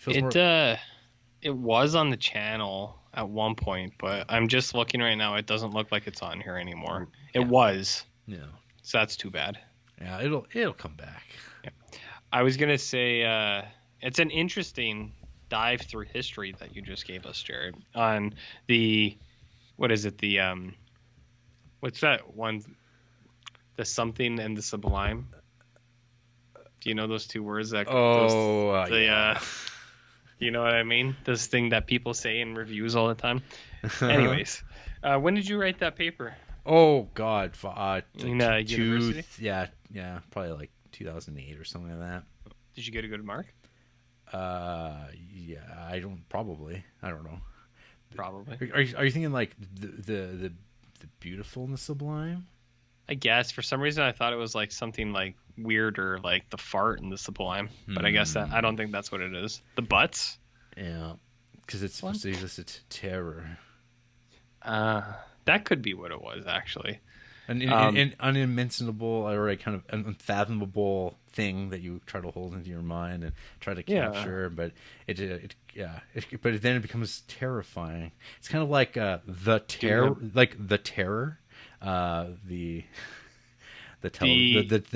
It was on the channel at one point, but I'm just looking right now. It doesn't look like it's on here anymore. It was. Yeah. So that's too bad. Yeah, it'll come back. Yeah. I was gonna say it's an interesting dive through history that you just gave us, Jared, on what is it? What's that one? The something and the sublime. Do you know those two words? Yeah. You know what I mean? This thing that people say in reviews all the time. Anyways, when did you write that paper? Oh God, in university? Yeah, probably like 2008 or something like that. Did you get a good mark? Yeah, I don't know. Probably. Are you thinking like the beautiful and the sublime? I guess for some reason I thought it was like something like weirder, like the fart and the sublime. But I guess I don't think that's what it is. The butts. Yeah, because it's supposed to elicit terror. That could be what it was actually. An unimaginable or a kind of unfathomable thing that you try to hold into your mind and try to capture, but but then it becomes terrifying. It's kind of like the terror, the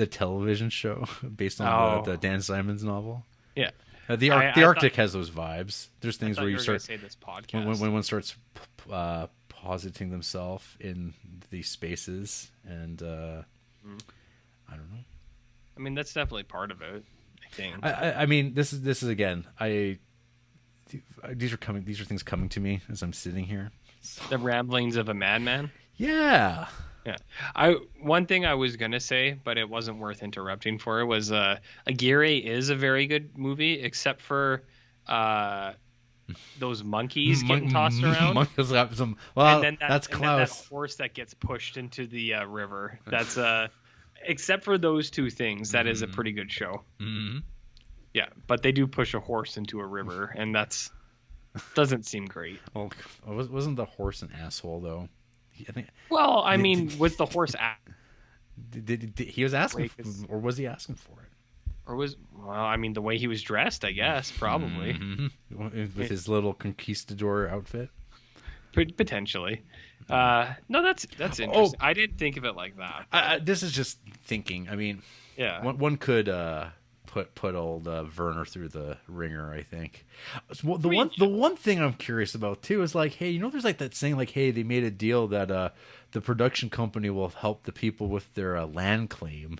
television show based on the Dan Simon's novel. Yeah, the Arctic has those vibes. There's things where you start say this podcast. when one starts positing themselves in these spaces, and I don't know. I mean, that's definitely part of it. I think. I mean, this is again. These are things coming to me as I'm sitting here. So. The ramblings of a madman. Yeah. Yeah. One thing I was gonna say, but it wasn't worth interrupting for, was Aguirre is a very good movie, except for those monkeys getting tossed around. Monkeys got some. Well, and then that's Klaus. That horse that gets pushed into the river. That's except for those two things, that is a pretty good show. Mm-hmm. Yeah, but they do push a horse into a river, and that's doesn't seem great. Well, wasn't the horse an asshole though? I mean, was the horse did he was asking, or was he asking for it? Or the way he was dressed, I guess, probably. Mm-hmm. With his little conquistador outfit? Potentially. No, that's interesting. I didn't think of it like that. This is just thinking. I mean, yeah. One could put old Werner through the ringer, I think. The one thing I'm curious about, too, is like, hey, there's like that saying, like, hey, they made a deal that the production company will help the people with their land claim.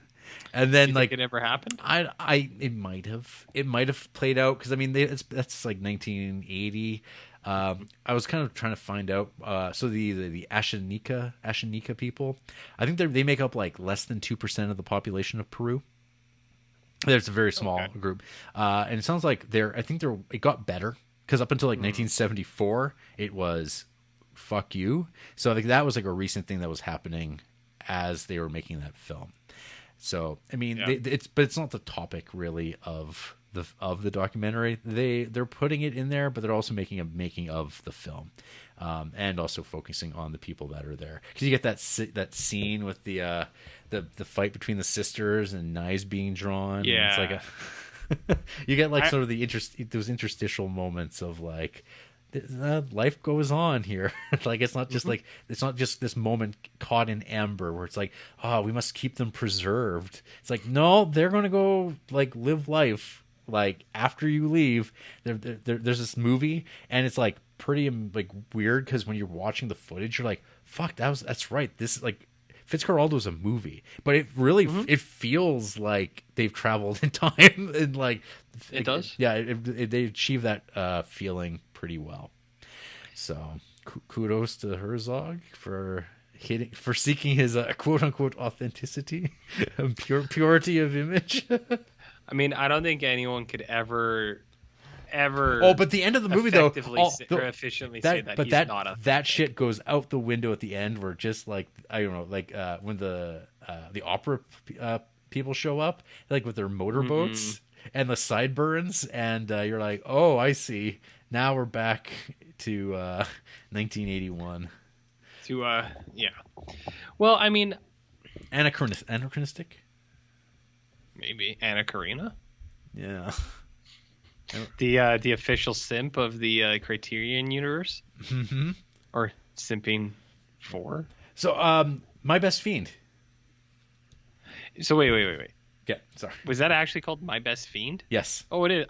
And then, like, it ever happened? It might have played out, because I mean, that's like 1980. I was kind of trying to find out. So the Ashanika people, I think they make up like less than 2% of the population of Peru. There's a very small group, and it sounds like it got better, because up until like 1974, it was fuck you. So I think that was like a recent thing that was happening as they were making that film. So I mean, it's not the topic really of the documentary. They're putting it in there, but they're also making a making of the film, and also focusing on the people that are there, because you get that scene with the fight between the sisters and knives being drawn. Yeah, and it's like you get like sort of those interstitial moments of like, life goes on here. Like it's not just this moment caught in amber where it's like, oh, we must keep them preserved. It's like, no, they're gonna go like live life like after you leave. There's this movie, and it's like pretty like weird, because when you're watching the footage, you're like, fuck, that's right. This is like, Fitzcarraldo's a movie, but it really it feels like they've traveled in time, and like it does. Yeah, they achieve that feeling pretty well. So kudos to Herzog for seeking his quote unquote authenticity and purity of image. I mean, I don't think anyone could ever. Oh, but the end of the movie though, efficiently say that he's not authentic. That shit goes out the window at the end, where just like, I don't know, like when the opera people show up, like with their motorboats. and the sideburns, and you're like, oh, I see. Now we're back to 1981. Yeah. Well, I mean, Anachronistic. maybe Anna Karina, Yeah. the official simp of the Criterion universe, Mm-hmm. or simping for. So, My Best Fiend. So wait. Yeah, sorry. Was that actually called My Best Fiend? Yes. Oh, it is.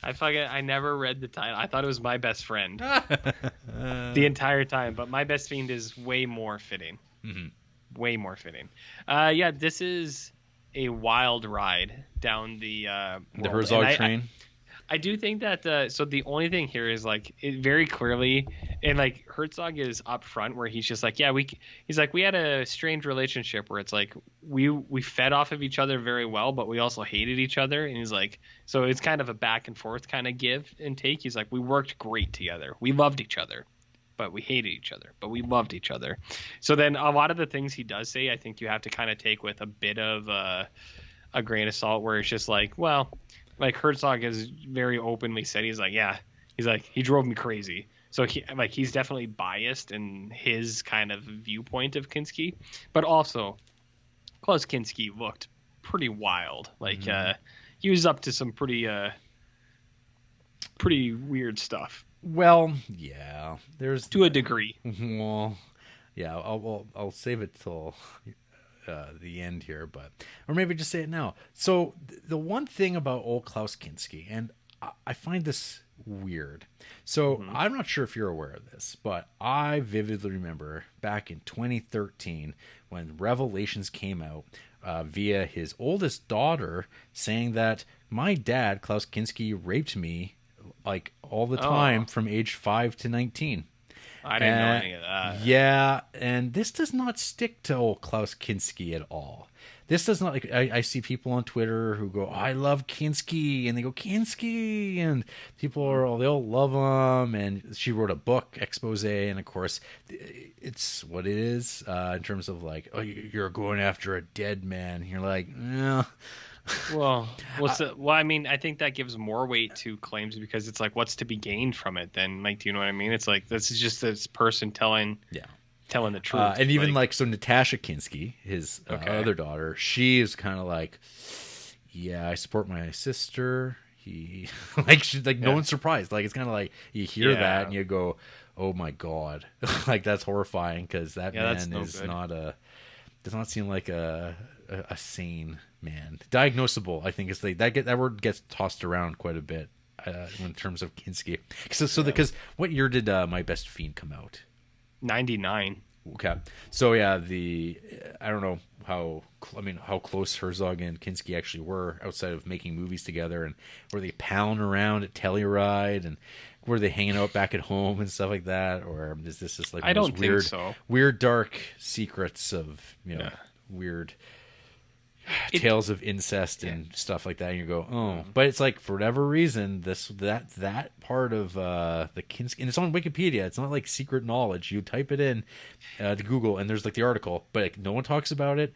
I never read the title. I thought it was My Best Friend the entire time, but My Best Fiend is way more fitting. Mm-hmm. Way more fitting. Yeah, this is a wild ride down the Herzog train. I do think that so the only thing here is like it very clearly, and like Herzog is up front where he's just like, yeah, he's like, we had a strange relationship where it's like we fed off of each other very well, but we also hated each other, and he's like, so it's kind of a back and forth kind of give and take. He's like, we worked great together, we loved each other, but we hated each other, but we loved each other. So then a lot of the things he does say, I think you have to kind of take with a bit of a grain of salt, where it's just like, well, like Herzog has very openly said, he's like, he drove me crazy. So he's definitely biased in his kind of viewpoint of Kinski, but also Klaus Kinski looked pretty wild. Like he was up to some pretty weird stuff. Well, yeah, there's to a degree. Well, yeah, I'll save it till the end here, or maybe just say it now. So the one thing about old Klaus Kinski, and I find this weird. So I'm not sure if you're aware of this, but I vividly remember back in 2013 when Revelations came out via his oldest daughter saying that my dad, Klaus Kinski, raped me like all the time from age 5 to 19. I didn't know any of that. Yeah, and this does not stick to old Klaus Kinski at all. This does not, like, I see people on Twitter who go, oh, I love Kinski, and they go, Kinski, and people they'll love him, and she wrote a book, expose, and of course, it's what it is, in terms of like, oh, you're going after a dead man, and you're like, yeah. Well, I mean, I think that gives more weight to claims because it's like, what's to be gained from it then? Like, do you know what I mean? It's like, this is just this person telling the truth. And even so Natasha Kinski, his other daughter, she is kind of like, yeah, I support my sister. He she's like, no one's surprised. Like, it's kind of like you hear that and you go, oh my God, like that's horrifying because that man is does not seem like a sane man. Diagnosable, I think, is that word gets tossed around quite a bit in terms of Kinski. Because what year did My Best Fiend come out? 99. Okay, so yeah, I don't know how close Herzog and Kinski actually were outside of making movies together, and were they palling around at Telluride, and were they hanging out back at home and stuff like that, or is this just like I don't think so. Weird dark secrets of weird tales of incest and stuff like that, and you go, oh, but it's like for whatever reason that part of the Kinski, and it's on Wikipedia, it's not like secret knowledge. You type it in to Google and there's like the article, but like, no one talks about it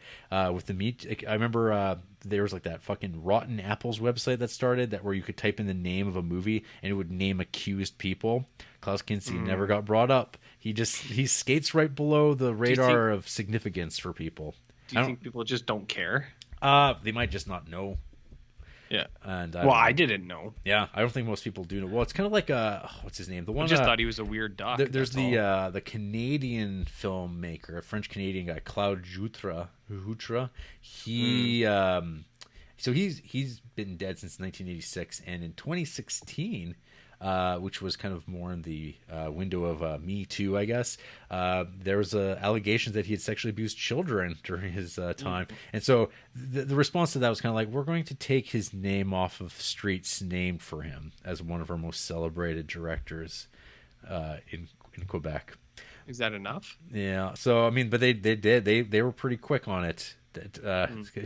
with the meat. Like, I remember there was like that fucking Rotten Apples website that started that where you could type in the name of a movie and it would name accused people. Klaus Kinski never got brought up. He skates right below the radar of significance for people. Do you think people just don't care? They might just not know. Yeah. And I didn't know. Yeah, I don't think most people do know. Well, it's kind of like what's his name? The one I just thought he was a weird duck. There's the Canadian filmmaker, a French Canadian guy, Claude Jutra. He so he's been dead since 1986, and in 2016. Which was kind of more in the window of Me Too, I guess. There was allegations that he had sexually abused children during his time. And so the response to that was kind of like, we're going to take his name off of streets named for him as one of our most celebrated directors in Quebec. Is that enough? Yeah. So, I mean, but they did. They were pretty quick on it.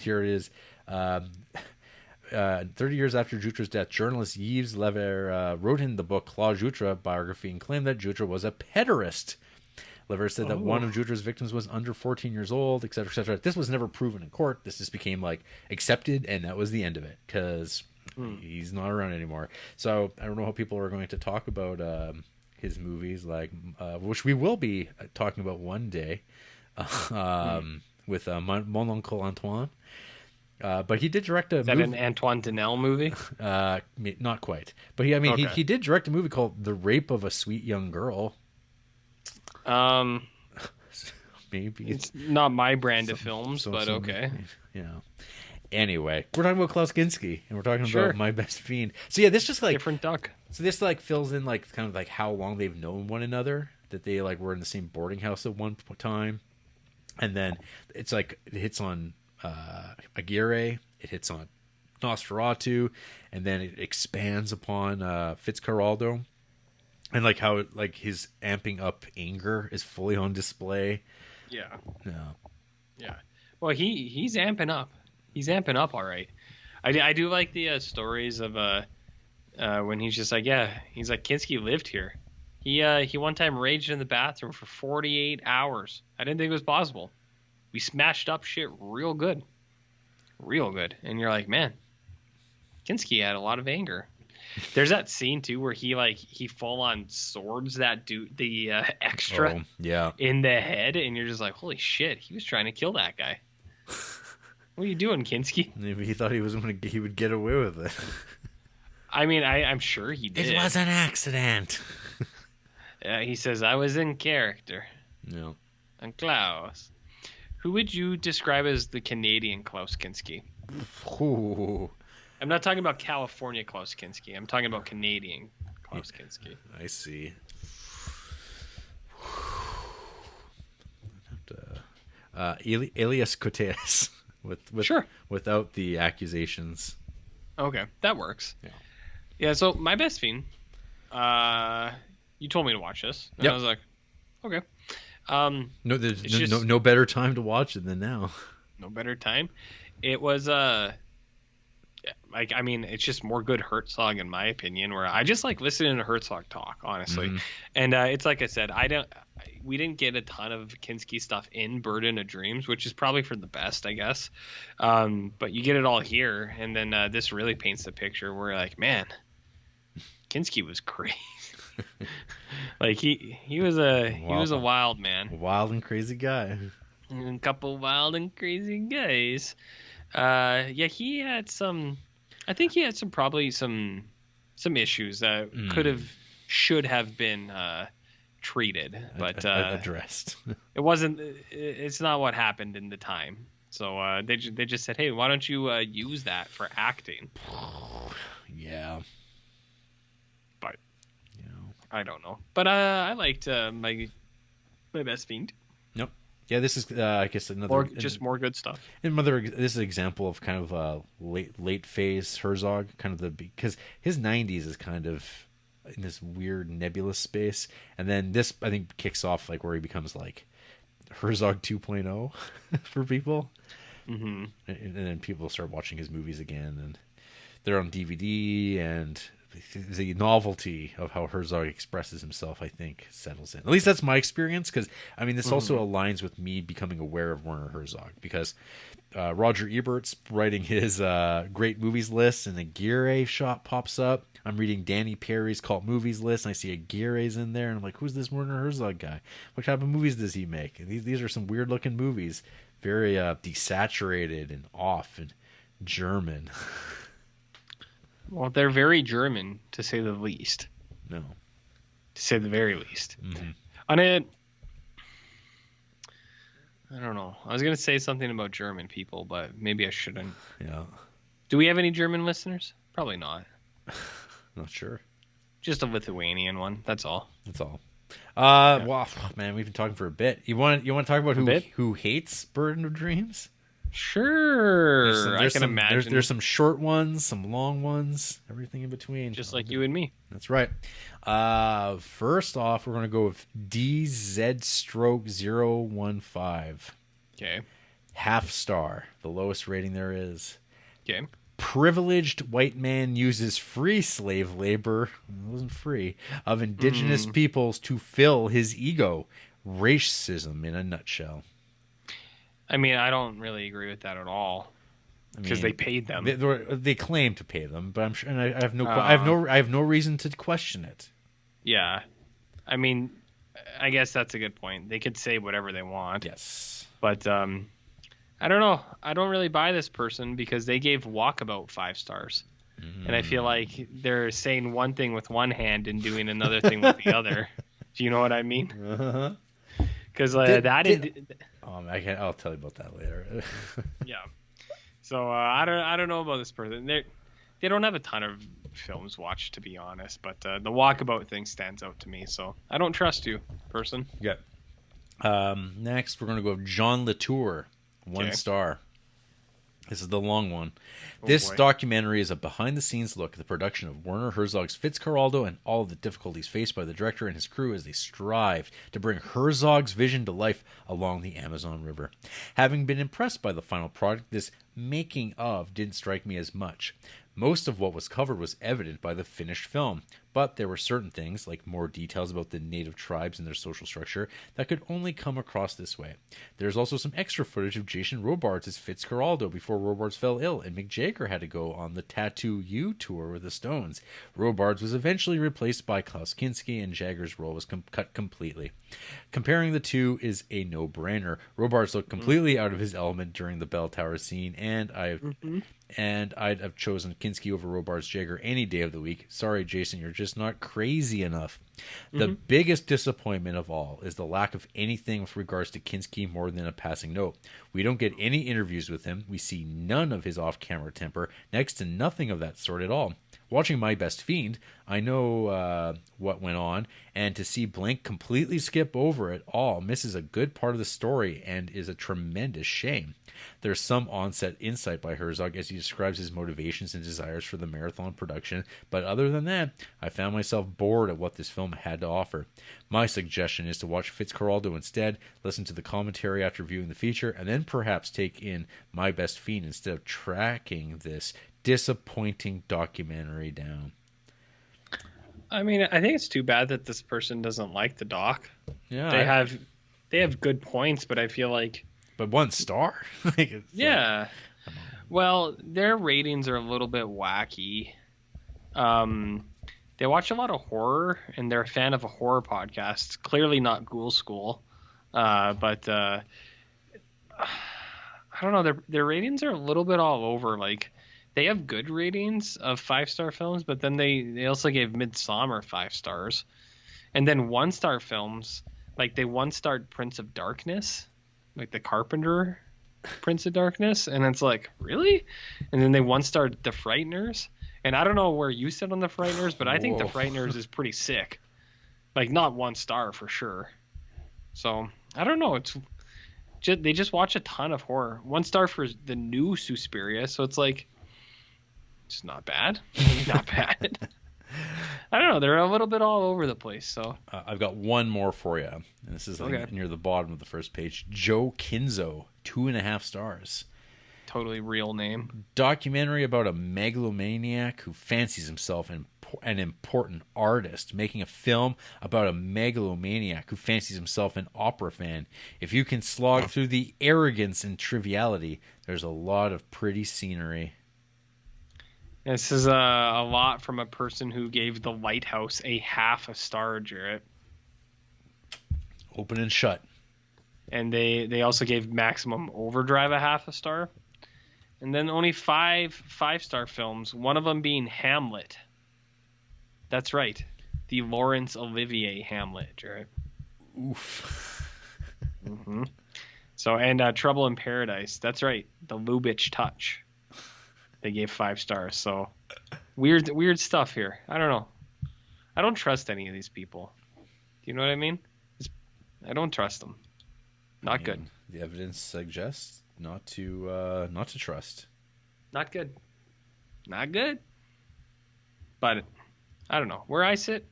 Here it is. 30 years after Jutra's death, journalist Yves Lever wrote in the book Claude Jutra biography and claimed that Jutra was a pederast. Lever said that one of Judra's victims was under 14 years old, etc., etc. This was never proven in court. This just became like accepted, and that was the end of it because he's not around anymore. So I don't know how people are going to talk about his movies, like which we will be talking about one day with Mon Oncle Antoine. But he did direct a movie. Is that an Antoine Denel movie? Not quite. But he did direct a movie called The Rape of a Sweet Young Girl. Maybe it's not my brand of films, but okay. Anyway, we're talking about Klaus Kinski, and we're talking about My Best Fiend. So yeah, this just like different duck. So this like fills in like kind of like how long they've known one another, that they like were in the same boarding house at one time, and then it's like it hits on Aguirre, it hits on Nosferatu, and then it expands upon Fitzcarraldo, and like how it, like his amping up anger is fully on display. Yeah. Well, he's amping up. He's amping up, all right. I do like the stories of when he's just like, he's like, Kinski lived here. He one time raged in the bathroom for 48 hours. I didn't think it was possible. We smashed up shit real good. And you're like, man, Kinski had a lot of anger. There's that scene too where he full on swords that dude, the extra in the head, and you're just like, holy shit, he was trying to kill that guy. What are you doing, Kinski? Maybe he thought he would get away with it. I mean, I'm sure he did. It was an accident. He says, I was in character. Yeah. And Klaus. Who would you describe as the Canadian Klaus Kinski? Ooh. I'm not talking about California Klaus Kinski. I'm talking about Canadian Klaus Kinski. I see. Elias Koteas without the accusations. Okay, that works. Yeah, so My Best Fiend. You told me to watch this. And I was like, okay. There's no better time to watch it than now. No better time. It was it's just more good Herzog in my opinion, where I just like listening to Herzog talk, honestly. Mm-hmm. And it's like I said, we didn't get a ton of Kinski stuff in Burden of Dreams, which is probably for the best, I guess. But you get it all here, and then this really paints the picture where like, man, Kinski was crazy. Like he was a wild man, a wild and crazy guy, a couple wild and crazy guys. He had some. I think he had probably some issues that should have been treated, but addressed. It wasn't. It's not what happened in the time. So they just said, hey, why don't you use that for acting? Yeah. But I don't know. But I liked my Best Fiend. Nope. Yeah, this is I guess another more good stuff. This is an example of kind of late phase Herzog, kind of because his 90s is kind of in this weird nebulous space, and then this I think kicks off like where he becomes like Herzog 2.0 for people, and then people start watching his movies again, and they're on DVD, and the novelty of how Herzog expresses himself, I think, settles in. At least that's my experience, because I mean, this also aligns with me becoming aware of Werner Herzog, because Roger Ebert's writing his great movies list, and the Aguirre shot pops up. I'm reading Danny Perry's cult movies list, and I see Aguirre's in there, and I'm like, who's this Werner Herzog guy? What type of movies does he make? And these are some weird looking movies, very desaturated and off and German. Well, they're very German, to say the least. No. To say the very least. Mm-hmm. On it, I don't know. I was going to say something about German people, but maybe I shouldn't. Yeah. Do we have any German listeners? Probably not. Not sure. Just a Lithuanian one. That's all. Well, man, we've been talking for a bit. You want to talk about who hates Burden of Dreams? Sure. I can imagine. There's some short ones, some long ones, everything in between. Just like you and me. That's right. First off, we're going to go with DZ-015. Okay. Half star, the lowest rating there is. Okay. Privileged white man uses free slave labor, it wasn't free, of indigenous peoples to fill his ego. racism in a nutshell. I mean, I don't really agree with that at all because they paid them. They claim to pay them, but I'm sure, and I have no reason to question it. Yeah, I mean, I guess that's a good point. They could say whatever they want. Yes, but I don't know. I don't really buy this person because they gave Walkabout 5 stars. And I feel like they're saying one thing with one hand and doing another thing with the other. Do you know what I mean? Because I'll tell you about that later. Yeah. So I don't know about this person. They don't have a ton of films watched, to be honest. But the Walkabout thing stands out to me. So I don't trust you, person. Yeah. Next, we're going to go with John Latour, 1 star. This is the long one. This documentary is a behind-the-scenes look at the production of Werner Herzog's Fitzcarraldo and all of the difficulties faced by the director and his crew as they strive to bring Herzog's vision to life along the Amazon River. Having been impressed by the final product, this making of didn't strike me as much. Most of what was covered was evident by the finished film, but there were certain things, like more details about the native tribes and their social structure, that could only come across this way. There's also some extra footage of Jason Robards as Fitzcarraldo before Robards fell ill, and Mick Jagger had to go on the Tattoo You tour with the Stones. Robards was eventually replaced by Klaus Kinski, and Jagger's role was cut completely. Comparing the two is a no-brainer. Robards looked completely out of his element during the bell tower scene, and I'd have chosen Kinski over Robards Jagger any day of the week. Sorry, Jason, you're just not crazy enough. The biggest disappointment of all is the lack of anything with regards to Kinski more than a passing note. We don't get any interviews with him. We see none of his off-camera temper, next to nothing of that sort at all. Watching My Best Fiend, I know what went on, and to see Blink completely skip over it all misses a good part of the story and is a tremendous shame. There's some on-set insight by Herzog as he describes his motivations and desires for the marathon production, but other than that, I found myself bored at what this film had to offer. My suggestion is to watch Fitzcarraldo instead, listen to the commentary after viewing the feature, and then perhaps take in My Best Fiend instead of tracking this disappointing documentary down. I mean, I think it's too bad that this person doesn't like the doc. Yeah, they have good points, but I feel like... But 1 star? Yeah. Well, their ratings are a little bit wacky. They watch a lot of horror, and they're a fan of a horror podcast. Clearly not Ghoul School. But I don't know. Their ratings are a little bit all over. Like, they have good ratings of 5-star films, but then they also gave Midsommar 5 stars. And then 1-star films, like they 1-starred Prince of Darkness, like the Carpenter Prince of Darkness, and it's like, really? And then they 1-starred The Frighteners, and I don't know where you sit on The Frighteners, but I think The Frighteners is pretty sick. Like, not 1 star for sure. So I don't know. They just watch a ton of horror. 1 star for the new Suspiria, so it's like, it's not bad. Not bad. I don't know. They're a little bit all over the place. So I've got one more for you. And this is near the bottom of the first page. Joe Kinzo, 2.5 stars. Totally real name. Documentary about a megalomaniac who fancies himself an important artist, making a film about a megalomaniac who fancies himself an opera fan. If you can slog through the arrogance and triviality, there's a lot of pretty scenery. This is a lot from a person who gave The Lighthouse a 0.5 star, Jarrett. Open and shut. And they also gave Maximum Overdrive a 0.5 star. And then only 5-star films, one of them being Hamlet. That's right. The Laurence Olivier Hamlet, Jarrett. Oof. Mm-hmm. So, and Trouble in Paradise. That's right. The Lubitsch Touch. They gave 5 stars. So weird stuff here. I don't know. I don't trust any of these people. Do you know what I mean? I don't trust them. Not good. The evidence suggests not to trust. Not good. Not good. But I don't know. Where I sit,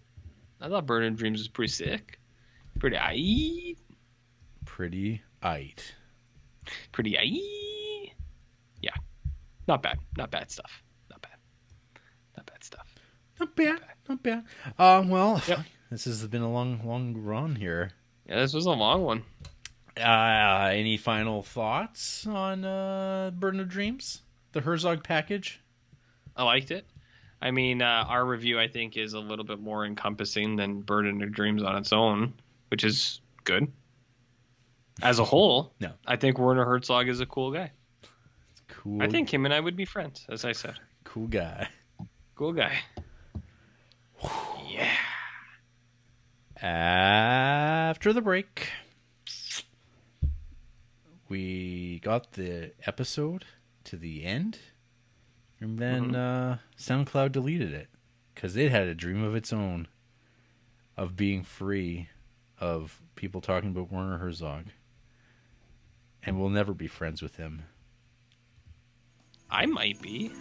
I thought Burning Dreams was pretty sick. Pretty aight. Pretty aight. Pretty aight. Yeah. Not bad. Not bad stuff. Not bad. Not bad stuff. Not bad. Not bad. Well, yep. This has been a long run here. Yeah, this was a long one. Any final thoughts on Burden of Dreams, the Herzog package? I liked it. I mean, our review, I think, is a little bit more encompassing than Burden of Dreams on its own, which is good. As a whole, No. I think Werner Herzog is a cool guy. Cool. I think him and I would be friends, as I said. Cool guy. Cool guy. Yeah. After the break, we got the episode to the end, and then SoundCloud deleted it because it had a dream of its own of being free of people talking about Werner Herzog, and we'll never be friends with him. I might be.